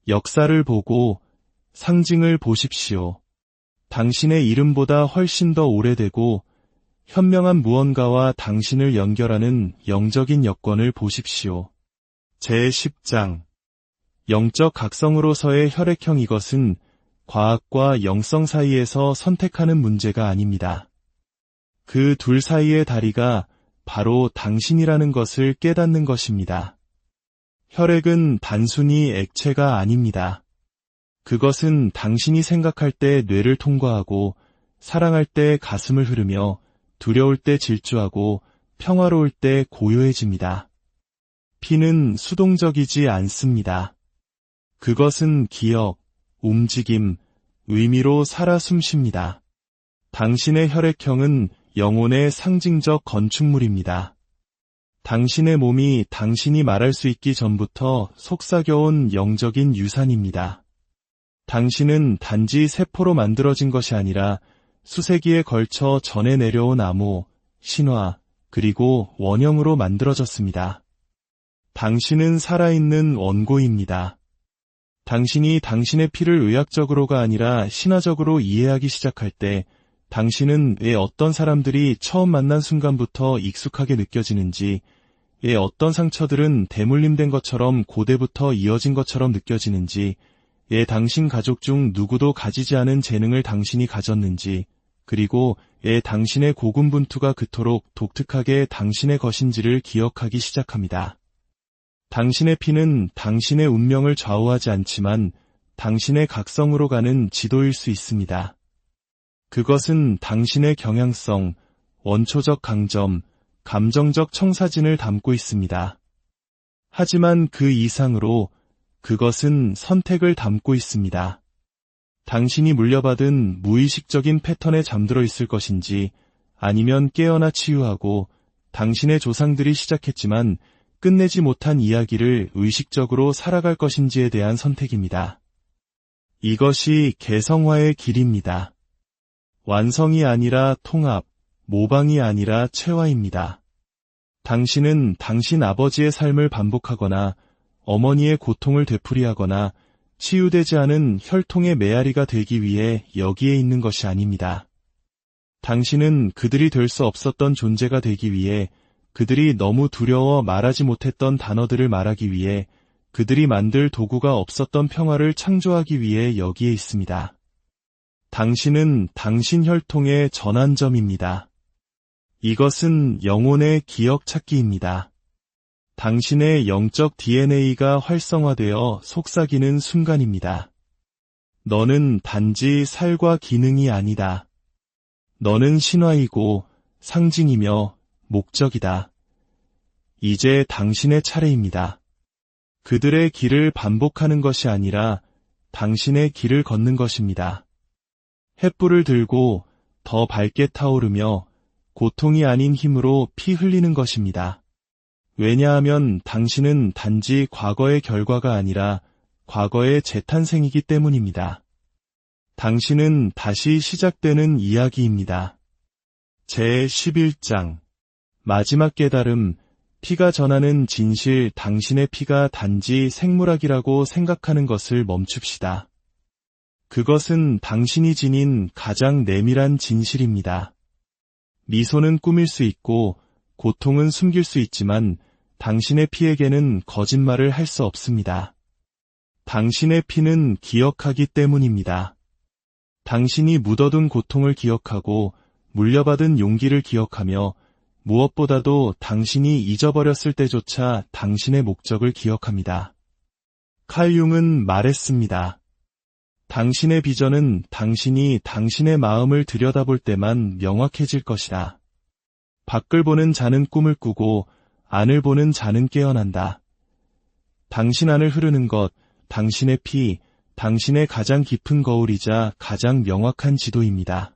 역사를 보고 상징을 보십시오. 당신의 이름보다 훨씬 더 오래되고 현명한 무언가와 당신을 연결하는 영적인 여건을 보십시오. 제10장 영적 각성으로서의 혈액형. 이것은 과학과 영성 사이에서 선택하는 문제가 아닙니다. 그 둘 사이의 다리가 바로 당신이라는 것을 깨닫는 것입니다. 혈액은 단순히 액체가 아닙니다. 그것은 당신이 생각할 때 뇌를 통과하고 사랑할 때 가슴을 흐르며 두려울 때 질주하고 평화로울 때 고요해집니다. 피는 수동적이지 않습니다. 그것은 기억, 움직임, 의미로 살아 숨쉽니다. 당신의 혈액형은 영혼의 상징적 건축물입니다. 당신의 몸이 당신이 말할 수 있기 전부터 속삭여온 영적인 유산입니다. 당신은 단지 세포로 만들어진 것이 아니라 수세기에 걸쳐 전해 내려온 암호, 신화, 그리고 원형으로 만들어졌습니다. 당신은 살아있는 원고입니다. 당신이 당신의 피를 의학적으로가 아니라 신화적으로 이해하기 시작할 때 당신은 왜 어떤 사람들이 처음 만난 순간부터 익숙하게 느껴지는지, 왜 어떤 상처들은 대물림된 것처럼 고대부터 이어진 것처럼 느껴지는지, 왜 당신 가족 중 누구도 가지지 않은 재능을 당신이 가졌는지, 그리고 왜 당신의 고군분투가 그토록 독특하게 당신의 것인지를 기억하기 시작합니다. 당신의 피는 당신의 운명을 좌우하지 않지만 당신의 각성으로 가는 지도일 수 있습니다. 그것은 당신의 경향성, 원초적 강점, 감정적 청사진을 담고 있습니다. 하지만 그 이상으로 그것은 선택을 담고 있습니다. 당신이 물려받은 무의식적인 패턴에 잠들어 있을 것인지 아니면 깨어나 치유하고 당신의 조상들이 시작했지만 끝내지 못한 이야기를 의식적으로 살아갈 것인지에 대한 선택입니다. 이것이 개성화의 길입니다. 완성이 아니라 통합, 모방이 아니라 체화입니다. 당신은 당신 아버지의 삶을 반복하거나 어머니의 고통을 되풀이하거나 치유되지 않은 혈통의 메아리가 되기 위해 여기에 있는 것이 아닙니다. 당신은 그들이 될 수 없었던 존재가 되기 위해, 그들이 너무 두려워 말하지 못했던 단어들을 말하기 위해, 그들이 만들 도구가 없었던 평화를 창조하기 위해 여기에 있습니다. 당신은 당신 혈통의 전환점입니다. 이것은 영혼의 기억 찾기입니다. 당신의 영적 DNA가 활성화되어 속삭이는 순간입니다. 너는 단지 살과 기능이 아니다. 너는 신화이고 상징이며 목적이다. 이제 당신의 차례입니다. 그들의 길을 반복하는 것이 아니라 당신의 길을 걷는 것입니다. 횃불을 들고 더 밝게 타오르며 고통이 아닌 힘으로 피 흘리는 것입니다. 왜냐하면 당신은 단지 과거의 결과가 아니라 과거의 재탄생이기 때문입니다. 당신은 다시 시작되는 이야기입니다. 제11장 마지막 깨달음. 피가 전하는 진실. 당신의 피가 단지 생물학이라고 생각하는 것을 멈춥시다. 그것은 당신이 지닌 가장 내밀한 진실입니다. 미소는 꾸밀 수 있고 고통은 숨길 수 있지만 당신의 피에게는 거짓말을 할 수 없습니다. 당신의 피는 기억하기 때문입니다. 당신이 묻어둔 고통을 기억하고 물려받은 용기를 기억하며 무엇보다도 당신이 잊어버렸을 때조차 당신의 목적을 기억합니다. 칼 융은 말했습니다. 당신의 비전은 당신이 당신의 마음을 들여다볼 때만 명확해질 것이다. 밖을 보는 자는 꿈을 꾸고 안을 보는 자는 깨어난다. 당신 안을 흐르는 것, 당신의 피, 당신의 가장 깊은 거울이자 가장 명확한 지도입니다.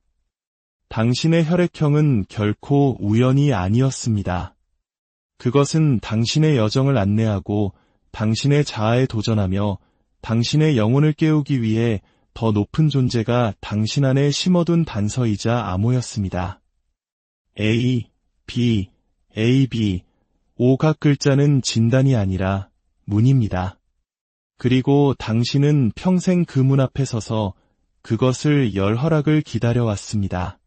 당신의 혈액형은 결코 우연이 아니었습니다. 그것은 당신의 여정을 안내하고 당신의 자아에 도전하며 당신의 영혼을 깨우기 위해 더 높은 존재가 당신 안에 심어둔 단서이자 암호였습니다. A, B, A, B, O 각 글자는 진단이 아니라 문입니다. 그리고 당신은 평생 그 문 앞에 서서 그것을 열 허락을 기다려왔습니다.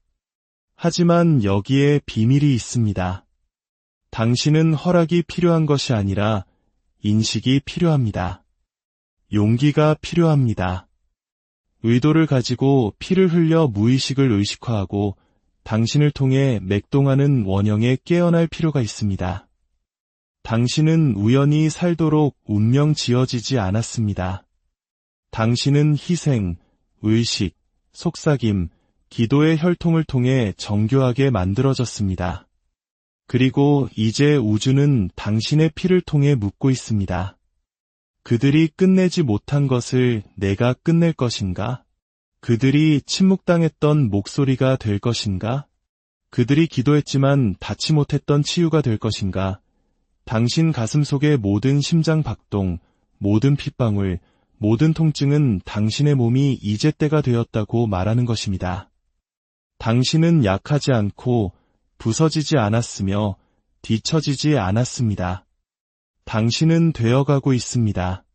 하지만 여기에 비밀이 있습니다. 당신은 허락이 필요한 것이 아니라 인식이 필요합니다. 용기가 필요합니다. 의도를 가지고 피를 흘려 무의식을 의식화하고 당신을 통해 맥동하는 원형에 깨어날 필요가 있습니다. 당신은 우연히 살도록 운명 지어지지 않았습니다. 당신은 희생, 의식, 속삭임, 기도의 혈통을 통해 정교하게 만들어졌습니다. 그리고 이제 우주는 당신의 피를 통해 묻고 있습니다. 그들이 끝내지 못한 것을 내가 끝낼 것인가? 그들이 침묵당했던 목소리가 될 것인가? 그들이 기도했지만 닿지 못했던 치유가 될 것인가? 당신 가슴 속의 모든 심장 박동, 모든 핏방울, 모든 통증은 당신의 몸이 이제 때가 되었다고 말하는 것입니다. 당신은 약하지 않고 부서지지 않았으며 뒤처지지 않았습니다. 당신은 되어가고 있습니다.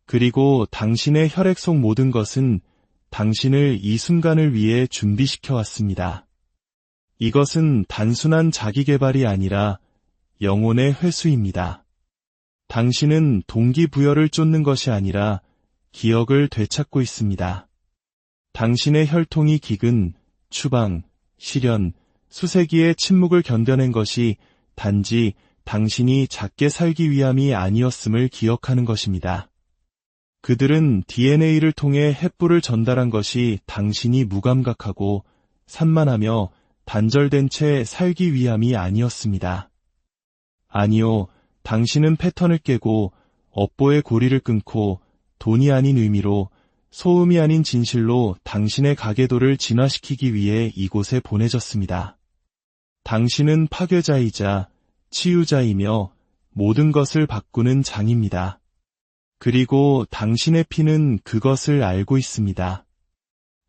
그리고 당신의 혈액 속 모든 것은 당신을 이 순간을 위해 준비시켜 왔습니다. 이것은 단순한 자기개발이 아니라 영혼의 회수입니다. 당신은 동기부여를 쫓는 것이 아니라 기억을 되찾고 있습니다. 당신의 혈통이 기근, 추방, 시련, 수세기의 침묵을 견뎌낸 것이 단지 당신이 작게 살기 위함이 아니었음을 기억하는 것입니다. 그들은 DNA를 통해 횃불을 전달한 것이 당신이 무감각하고 산만하며 단절된 채 살기 위함이 아니었습니다. 아니요, 당신은 패턴을 깨고 업보의 고리를 끊고 돈이 아닌 의미로, 소음이 아닌 진실로 당신의 가계도를 진화시키기 위해 이곳에 보내졌습니다. 당신은 파괴자이자 치유자이며 모든 것을 바꾸는 장입니다. 그리고 당신의 피는 그것을 알고 있습니다.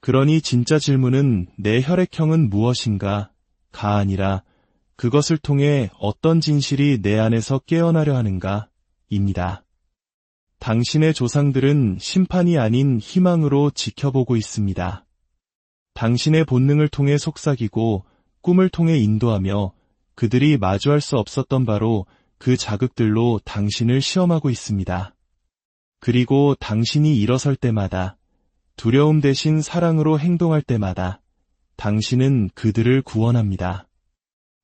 그러니 진짜 질문은 내 혈액형은 무엇인가?가 아니라 그것을 통해 어떤 진실이 내 안에서 깨어나려 하는가, 입니다. 당신의 조상들은 심판이 아닌 희망으로 지켜보고 있습니다. 당신의 본능을 통해 속삭이고 꿈을 통해 인도하며 그들이 마주할 수 없었던 바로 그 자극들로 당신을 시험하고 있습니다. 그리고 당신이 일어설 때마다, 두려움 대신 사랑으로 행동할 때마다 당신은 그들을 구원합니다.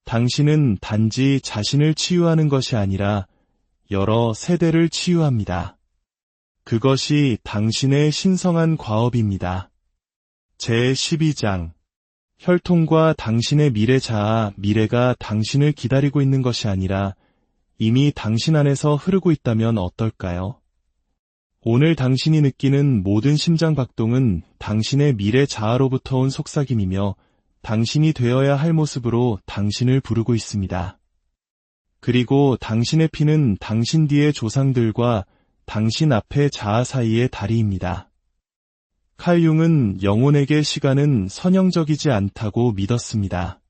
당신은 단지 자신을 치유하는 것이 아니라 여러 세대를 치유합니다. 그것이 당신의 신성한 과업입니다. 제12장 혈통과 당신의 미래 자아, 미래가 당신을 기다리고 있는 것이 아니라 이미 당신 안에서 흐르고 있다면 어떨까요? 오늘 당신이 느끼는 모든 심장박동은 당신의 미래 자아로부터 온 속삭임이며 당신이 되어야 할 모습으로 당신을 부르고 있습니다. 그리고 당신의 피는 당신 뒤의 조상들과 당신 앞의 자아 사이의 다리입니다. 칼 융은 영혼에게 시간은 선형적이지 않다고 믿었습니다.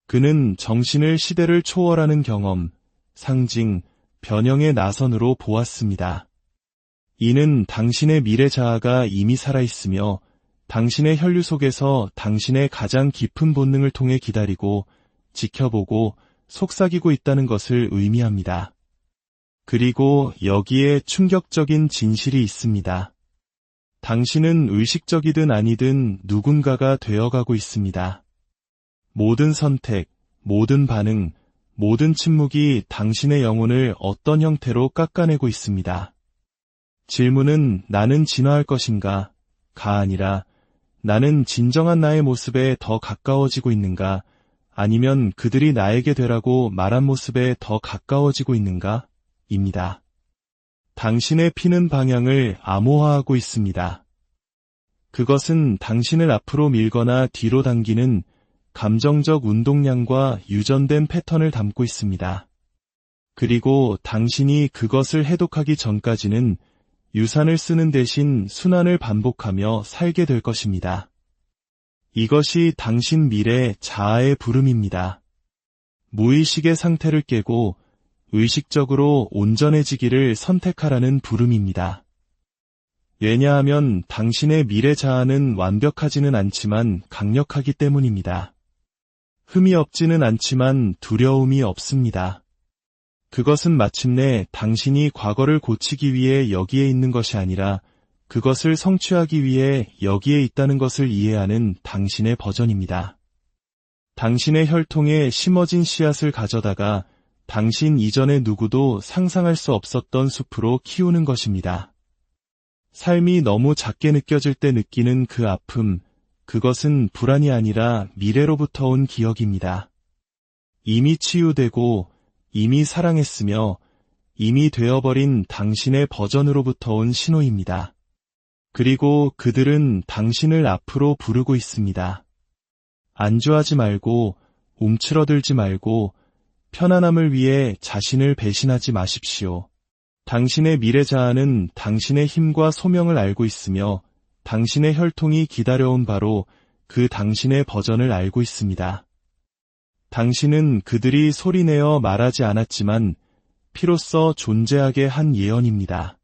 그는 정신을 시대를 초월하는 경험, 상징, 변형의 나선으로 보았습니다. 이는 당신의 미래 자아가 이미 살아있으며 당신의 혈류 속에서 당신의 가장 깊은 본능을 통해 기다리고 지켜보고 속삭이고 있다는 것을 의미합니다. 그리고 여기에 충격적인 진실이 있습니다. 당신은 의식적이든 아니든 누군가가 되어가고 있습니다. 모든 선택, 모든 반응, 모든 침묵이 당신의 영혼을 어떤 형태로 깎아내고 있습니다. 질문은 나는 진화할 것인가? 가 아니라 나는 진정한 나의 모습에 더 가까워지고 있는가? 아니면 그들이 나에게 되라고 말한 모습에 더 가까워지고 있는가? 입니다. 당신의 피는 방향을 암호화하고 있습니다. 그것은 당신을 앞으로 밀거나 뒤로 당기는 감정적 운동량과 유전된 패턴을 담고 있습니다. 그리고 당신이 그것을 해독하기 전까지는 유산을 쓰는 대신 순환을 반복하며 살게 될 것입니다. 이것이 당신 미래 자아의 부름입니다. 무의식의 상태를 깨고 의식적으로 온전해지기를 선택하라는 부름입니다. 왜냐하면 당신의 미래 자아는 완벽하지는 않지만 강력하기 때문입니다. 흠이 없지는 않지만 두려움이 없습니다. 그것은 마침내 당신이 과거를 고치기 위해 여기에 있는 것이 아니라 그것을 성취하기 위해 여기에 있다는 것을 이해하는 당신의 버전입니다. 당신의 혈통에 심어진 씨앗을 가져다가 당신 이전의 누구도 상상할 수 없었던 숲으로 키우는 것입니다. 삶이 너무 작게 느껴질 때 느끼는 그 아픔, 그것은 불안이 아니라 미래로부터 온 기억입니다. 이미 치유되고 이미 사랑했으며 이미 되어버린 당신의 버전으로부터 온 신호입니다. 그리고 그들은 당신을 앞으로 부르고 있습니다. 안주하지 말고 움츠러들지 말고 편안함을 위해 자신을 배신하지 마십시오. 당신의 미래 자아는 당신의 힘과 소명을 알고 있으며 당신의 혈통이 기다려온 바로 그 당신의 버전을 알고 있습니다. 당신은 그들이 소리내어 말하지 않았지만 피로써 존재하게 한 예언입니다.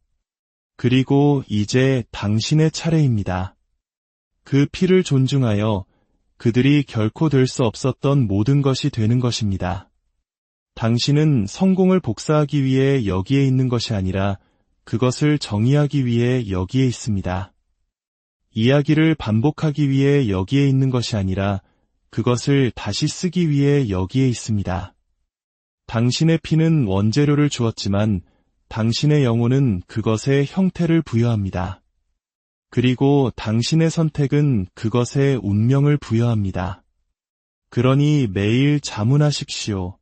그리고 이제 당신의 차례입니다. 그 피를 존중하여 그들이 결코 될 수 없었던 모든 것이 되는 것입니다. 당신은 성공을 복사하기 위해 여기에 있는 것이 아니라 그것을 정의하기 위해 여기에 있습니다. 이야기를 반복하기 위해 여기에 있는 것이 아니라 그것을 다시 쓰기 위해 여기에 있습니다. 당신의 피는 원재료를 주었지만 당신의 영혼은 그것에 형태를 부여합니다. 그리고 당신의 선택은 그것에 운명을 부여합니다. 그러니 매일 자문하십시오.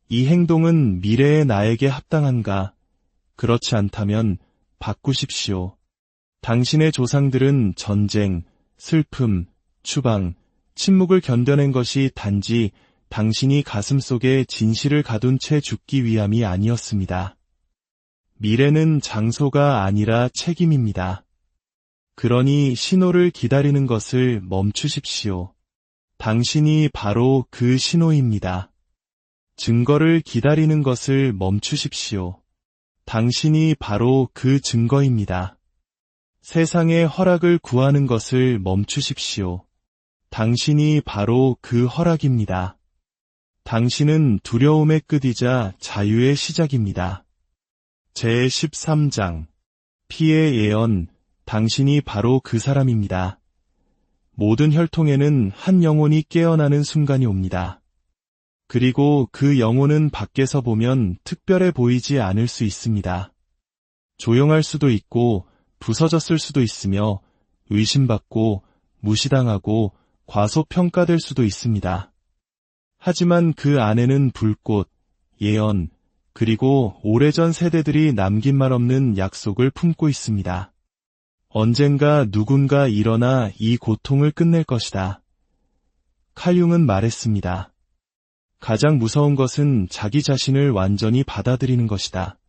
이 행동은 미래의 나에게 합당한가? 그렇지 않다면 바꾸십시오. 당신의 조상들은 전쟁, 슬픔, 추방, 침묵을 견뎌낸 것이 단지 당신이 가슴속에 진실을 가둔 채 죽기 위함이 아니었습니다. 미래는 장소가 아니라 책임입니다. 그러니 신호를 기다리는 것을 멈추십시오. 당신이 바로 그 신호입니다. 증거를 기다리는 것을 멈추십시오. 당신이 바로 그 증거입니다. 세상의 허락을 구하는 것을 멈추십시오. 당신이 바로 그 허락입니다. 당신은 두려움의 끝이자 자유의 시작입니다. 제13장 피의 예언, 당신이 바로 그 사람입니다. 모든 혈통에는 한 영혼이 깨어나는 순간이 옵니다. 그리고 그 영혼은 밖에서 보면 특별해 보이지 않을 수 있습니다. 조용할 수도 있고 부서졌을 수도 있으며 의심받고 무시당하고 과소평가될 수도 있습니다. 하지만 그 안에는 불꽃, 예언, 그리고 오래전 세대들이 남긴 말 없는 약속을 품고 있습니다. 언젠가 누군가 일어나 이 고통을 끝낼 것이다. 칼융은 말했습니다. 가장 무서운 것은 자기 자신을 완전히 받아들이는 것이다.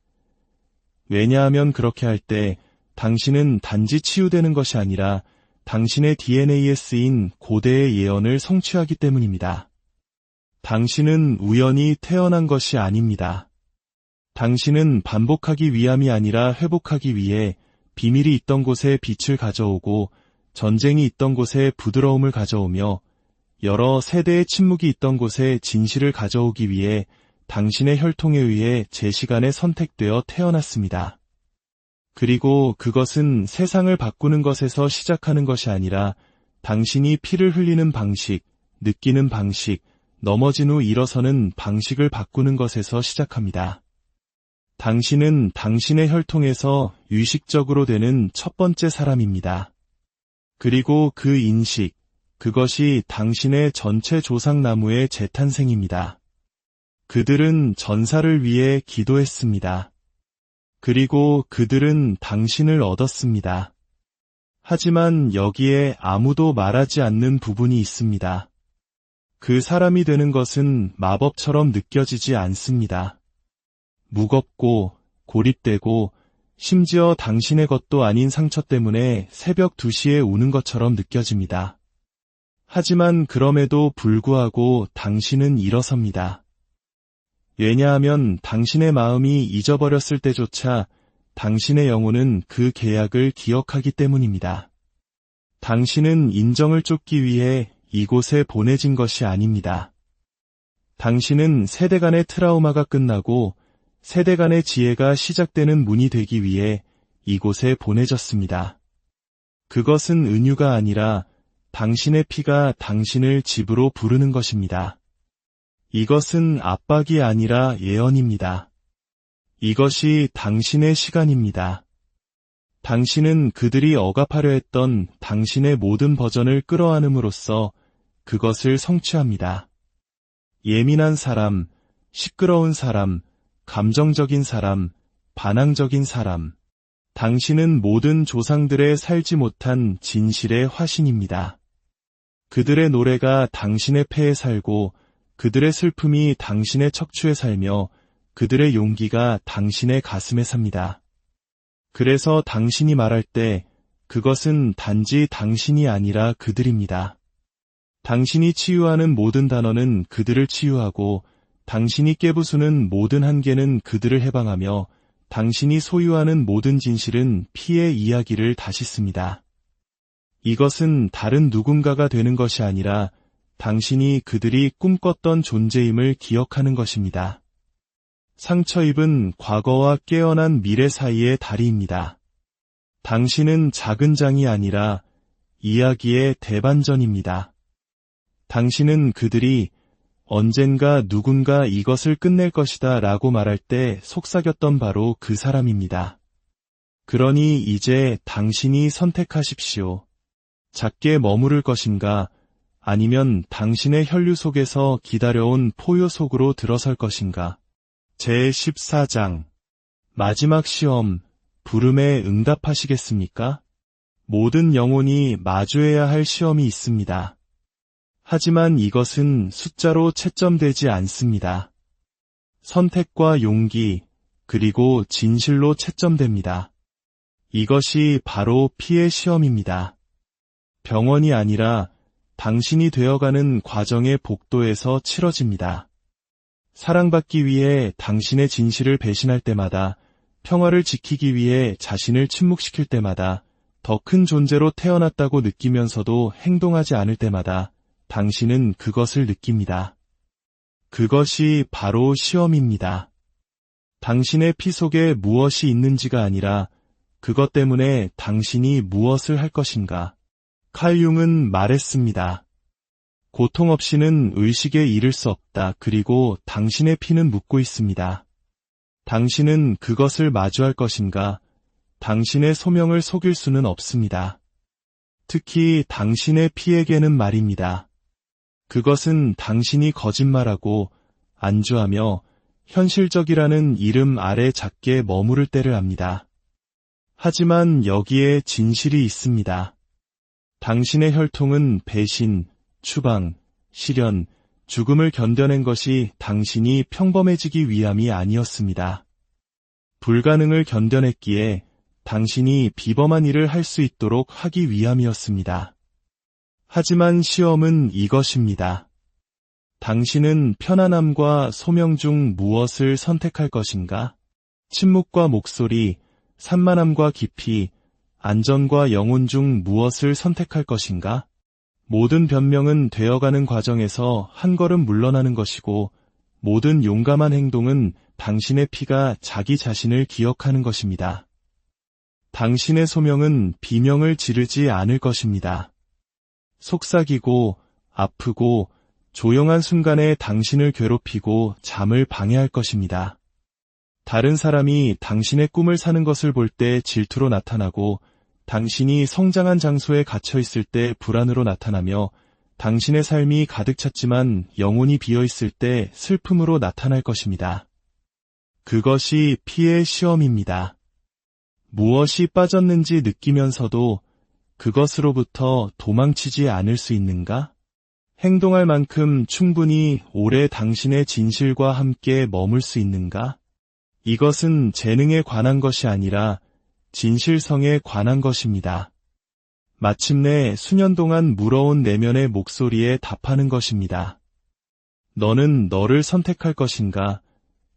왜냐하면 그렇게 할 때 당신은 단지 치유되는 것이 아니라 당신의 DNA에 쓰인 고대의 예언을 성취하기 때문입니다. 당신은 우연히 태어난 것이 아닙니다. 당신은 반복하기 위함이 아니라 회복하기 위해 비밀이 있던 곳에 빛을 가져오고 전쟁이 있던 곳에 부드러움을 가져오며 여러 세대의 침묵이 있던 곳에 진실을 가져오기 위해 당신의 혈통에 의해 제 시간에 선택되어 태어났습니다. 그리고 그것은 세상을 바꾸는 것에서 시작하는 것이 아니라 당신이 피를 흘리는 방식, 느끼는 방식, 넘어진 후 일어서는 방식을 바꾸는 것에서 시작합니다. 당신은 당신의 혈통에서 의식적으로 되는 첫 번째 사람입니다. 그리고 그 인식, 그것이 당신의 전체 조상나무의 재탄생입니다. 그들은 전사를 위해 기도했습니다. 그리고 그들은 당신을 얻었습니다. 하지만 여기에 아무도 말하지 않는 부분이 있습니다. 그 사람이 되는 것은 마법처럼 느껴지지 않습니다. 무겁고 고립되고 심지어 당신의 것도 아닌 상처 때문에 새벽 2시에 우는 것처럼 느껴집니다. 하지만 그럼에도 불구하고 당신은 일어섭니다. 왜냐하면 당신의 마음이 잊어버렸을 때조차 당신의 영혼은 그 계약을 기억하기 때문입니다. 당신은 인정을 쫓기 위해 이곳에 보내진 것이 아닙니다. 당신은 세대 간의 트라우마가 끝나고 세대 간의 지혜가 시작되는 문이 되기 위해 이곳에 보내졌습니다. 그것은 은유가 아니라 당신의 피가 당신을 집으로 부르는 것입니다. 이것은 압박이 아니라 예언입니다. 이것이 당신의 시간입니다. 당신은 그들이 억압하려 했던 당신의 모든 버전을 끌어안음으로써 그것을 성취합니다. 예민한 사람, 시끄러운 사람, 감정적인 사람, 반항적인 사람. 당신은 모든 조상들의 살지 못한 진실의 화신입니다. 그들의 노래가 당신의 폐에 살고 그들의 슬픔이 당신의 척추에 살며 그들의 용기가 당신의 가슴에 삽니다. 그래서 당신이 말할 때 그것은 단지 당신이 아니라 그들입니다. 당신이 치유하는 모든 단어는 그들을 치유하고 당신이 깨부수는 모든 한계는 그들을 해방하며 당신이 소유하는 모든 진실은 피의 이야기를 다시 씁니다. 이것은 다른 누군가가 되는 것이 아니라 당신이 그들이 꿈꿨던 존재임을 기억하는 것입니다. 상처 입은 과거와 깨어난 미래 사이의 다리입니다. 당신은 작은 장이 아니라 이야기의 대반전입니다. 당신은 그들이 언젠가 누군가 이것을 끝낼 것이다 라고 말할 때 속삭였던 바로 그 사람입니다. 그러니 이제 당신이 선택하십시오. 작게 머무를 것인가 아니면 당신의 혈류 속에서 기다려온 포효 속으로 들어설 것인가. 제14장 마지막 시험, 부름에 응답하시겠습니까? 모든 영혼이 마주해야 할 시험이 있습니다. 하지만 이것은 숫자로 채점되지 않습니다. 선택과 용기, 그리고 진실로 채점됩니다. 이것이 바로 피의 시험입니다. 병원이 아니라 당신이 되어가는 과정의 복도에서 치러집니다. 사랑받기 위해 당신의 진실을 배신할 때마다, 평화를 지키기 위해 자신을 침묵시킬 때마다, 더 큰 존재로 태어났다고 느끼면서도 행동하지 않을 때마다 당신은 그것을 느낍니다. 그것이 바로 시험입니다. 당신의 피 속에 무엇이 있는지가 아니라 그것 때문에 당신이 무엇을 할 것인가. 칼 융은 말했습니다. 고통 없이는 의식에 이를 수 없다. 그리고 당신의 피는 묻고 있습니다. 당신은 그것을 마주할 것인가? 당신의 소명을 속일 수는 없습니다. 특히 당신의 피에게는 말입니다. 그것은 당신이 거짓말하고 안주하며 현실적이라는 이름 아래 작게 머무를 때를 압니다. 하지만 여기에 진실이 있습니다. 당신의 혈통은 배신, 추방, 시련, 죽음을 견뎌낸 것이 당신이 평범해지기 위함이 아니었습니다. 불가능을 견뎌냈기에 당신이 비범한 일을 할 수 있도록 하기 위함이었습니다. 하지만 시험은 이것입니다. 당신은 편안함과 소명 중 무엇을 선택할 것인가? 침묵과 목소리, 산만함과 깊이, 안전과 영혼 중 무엇을 선택할 것인가? 모든 변명은 되어가는 과정에서 한 걸음 물러나는 것이고, 모든 용감한 행동은 당신의 피가 자기 자신을 기억하는 것입니다. 당신의 소명은 비명을 지르지 않을 것입니다. 속삭이고, 아프고, 조용한 순간에 당신을 괴롭히고 잠을 방해할 것입니다. 다른 사람이 당신의 꿈을 사는 것을 볼 때 질투로 나타나고, 당신이 성장한 장소에 갇혀 있을 때 불안으로 나타나며, 당신의 삶이 가득 찼지만 영혼이 비어 있을 때 슬픔으로 나타날 것입니다. 그것이 피의 시험입니다. 무엇이 빠졌는지 느끼면서도 그것으로부터 도망치지 않을 수 있는가? 행동할 만큼 충분히 오래 당신의 진실과 함께 머물 수 있는가? 이것은 재능에 관한 것이 아니라 진실성에 관한 것입니다. 마침내 수년 동안 물어온 내면의 목소리에 답하는 것입니다. 너는 너를 선택할 것인가?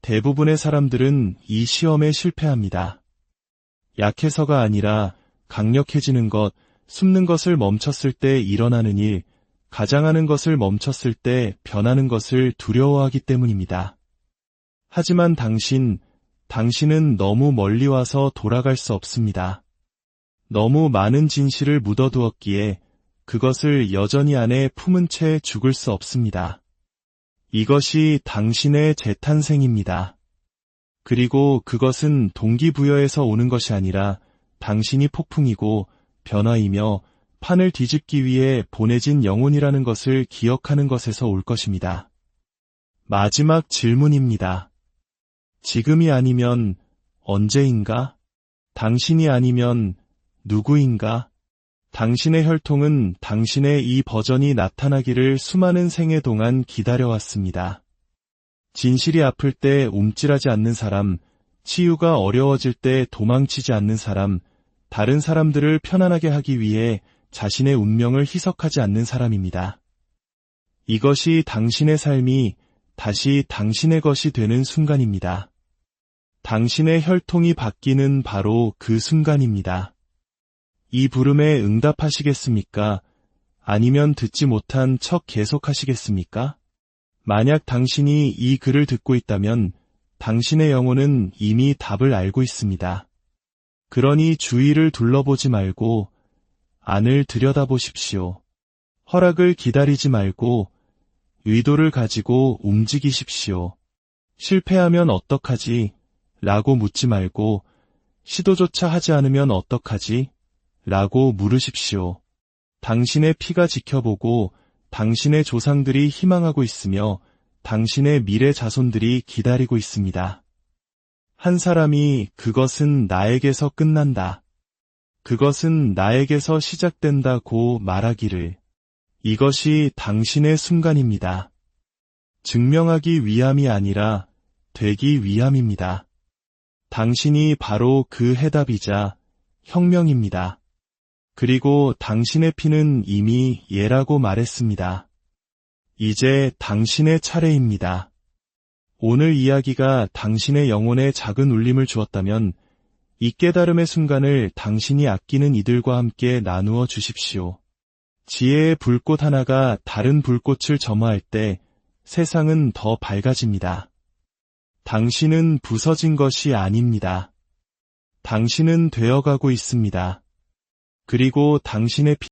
대부분의 사람들은 이 시험에 실패합니다. 약해서가 아니라 강력해지는 것, 숨는 것을 멈췄을 때 일어나는 일, 가장하는 것을 멈췄을 때 변하는 것을 두려워하기 때문입니다. 하지만 당신은 너무 멀리 와서 돌아갈 수 없습니다. 너무 많은 진실을 묻어두었기에 그것을 여전히 안에 품은 채 죽을 수 없습니다. 이것이 당신의 재탄생입니다. 그리고 그것은 동기부여에서 오는 것이 아니라 당신이 폭풍이고 변화이며 판을 뒤집기 위해 보내진 영혼이라는 것을 기억하는 것에서 올 것입니다. 마지막 질문입니다. 지금이 아니면 언제인가? 당신이 아니면 누구인가? 당신의 혈통은 당신의 이 버전이 나타나기를 수많은 생애 동안 기다려왔습니다. 진실이 아플 때 움찔하지 않는 사람, 치유가 어려워질 때 도망치지 않는 사람, 다른 사람들을 편안하게 하기 위해 자신의 운명을 희석하지 않는 사람입니다. 이것이 당신의 삶이 다시 당신의 것이 되는 순간입니다. 당신의 혈통이 바뀌는 바로 그 순간입니다. 이 부름에 응답하시겠습니까? 아니면 듣지 못한 척 계속하시겠습니까? 만약 당신이 이 글을 듣고 있다면 당신의 영혼은 이미 답을 알고 있습니다. 그러니 주위를 둘러보지 말고 안을 들여다보십시오. 허락을 기다리지 말고 의도를 가지고 움직이십시오. 실패하면 어떡하지? 라고 묻지 말고 시도조차 하지 않으면 어떡하지? 라고 물으십시오. 당신의 피가 지켜보고 당신의 조상들이 희망하고 있으며 당신의 미래 자손들이 기다리고 있습니다. 한 사람이 그것은 나에게서 끝난다. 그것은 나에게서 시작된다고 말하기를. 이것이 당신의 순간입니다. 증명하기 위함이 아니라 되기 위함입니다. 당신이 바로 그 해답이자 혁명입니다. 그리고 당신의 피는 이미 예라고 말했습니다. 이제 당신의 차례입니다. 오늘 이야기가 당신의 영혼에 작은 울림을 주었다면 이 깨달음의 순간을 당신이 아끼는 이들과 함께 나누어 주십시오. 지혜의 불꽃 하나가 다른 불꽃을 점화할 때 세상은 더 밝아집니다. 당신은 부서진 것이 아닙니다. 당신은 되어가고 있습니다. 그리고 당신의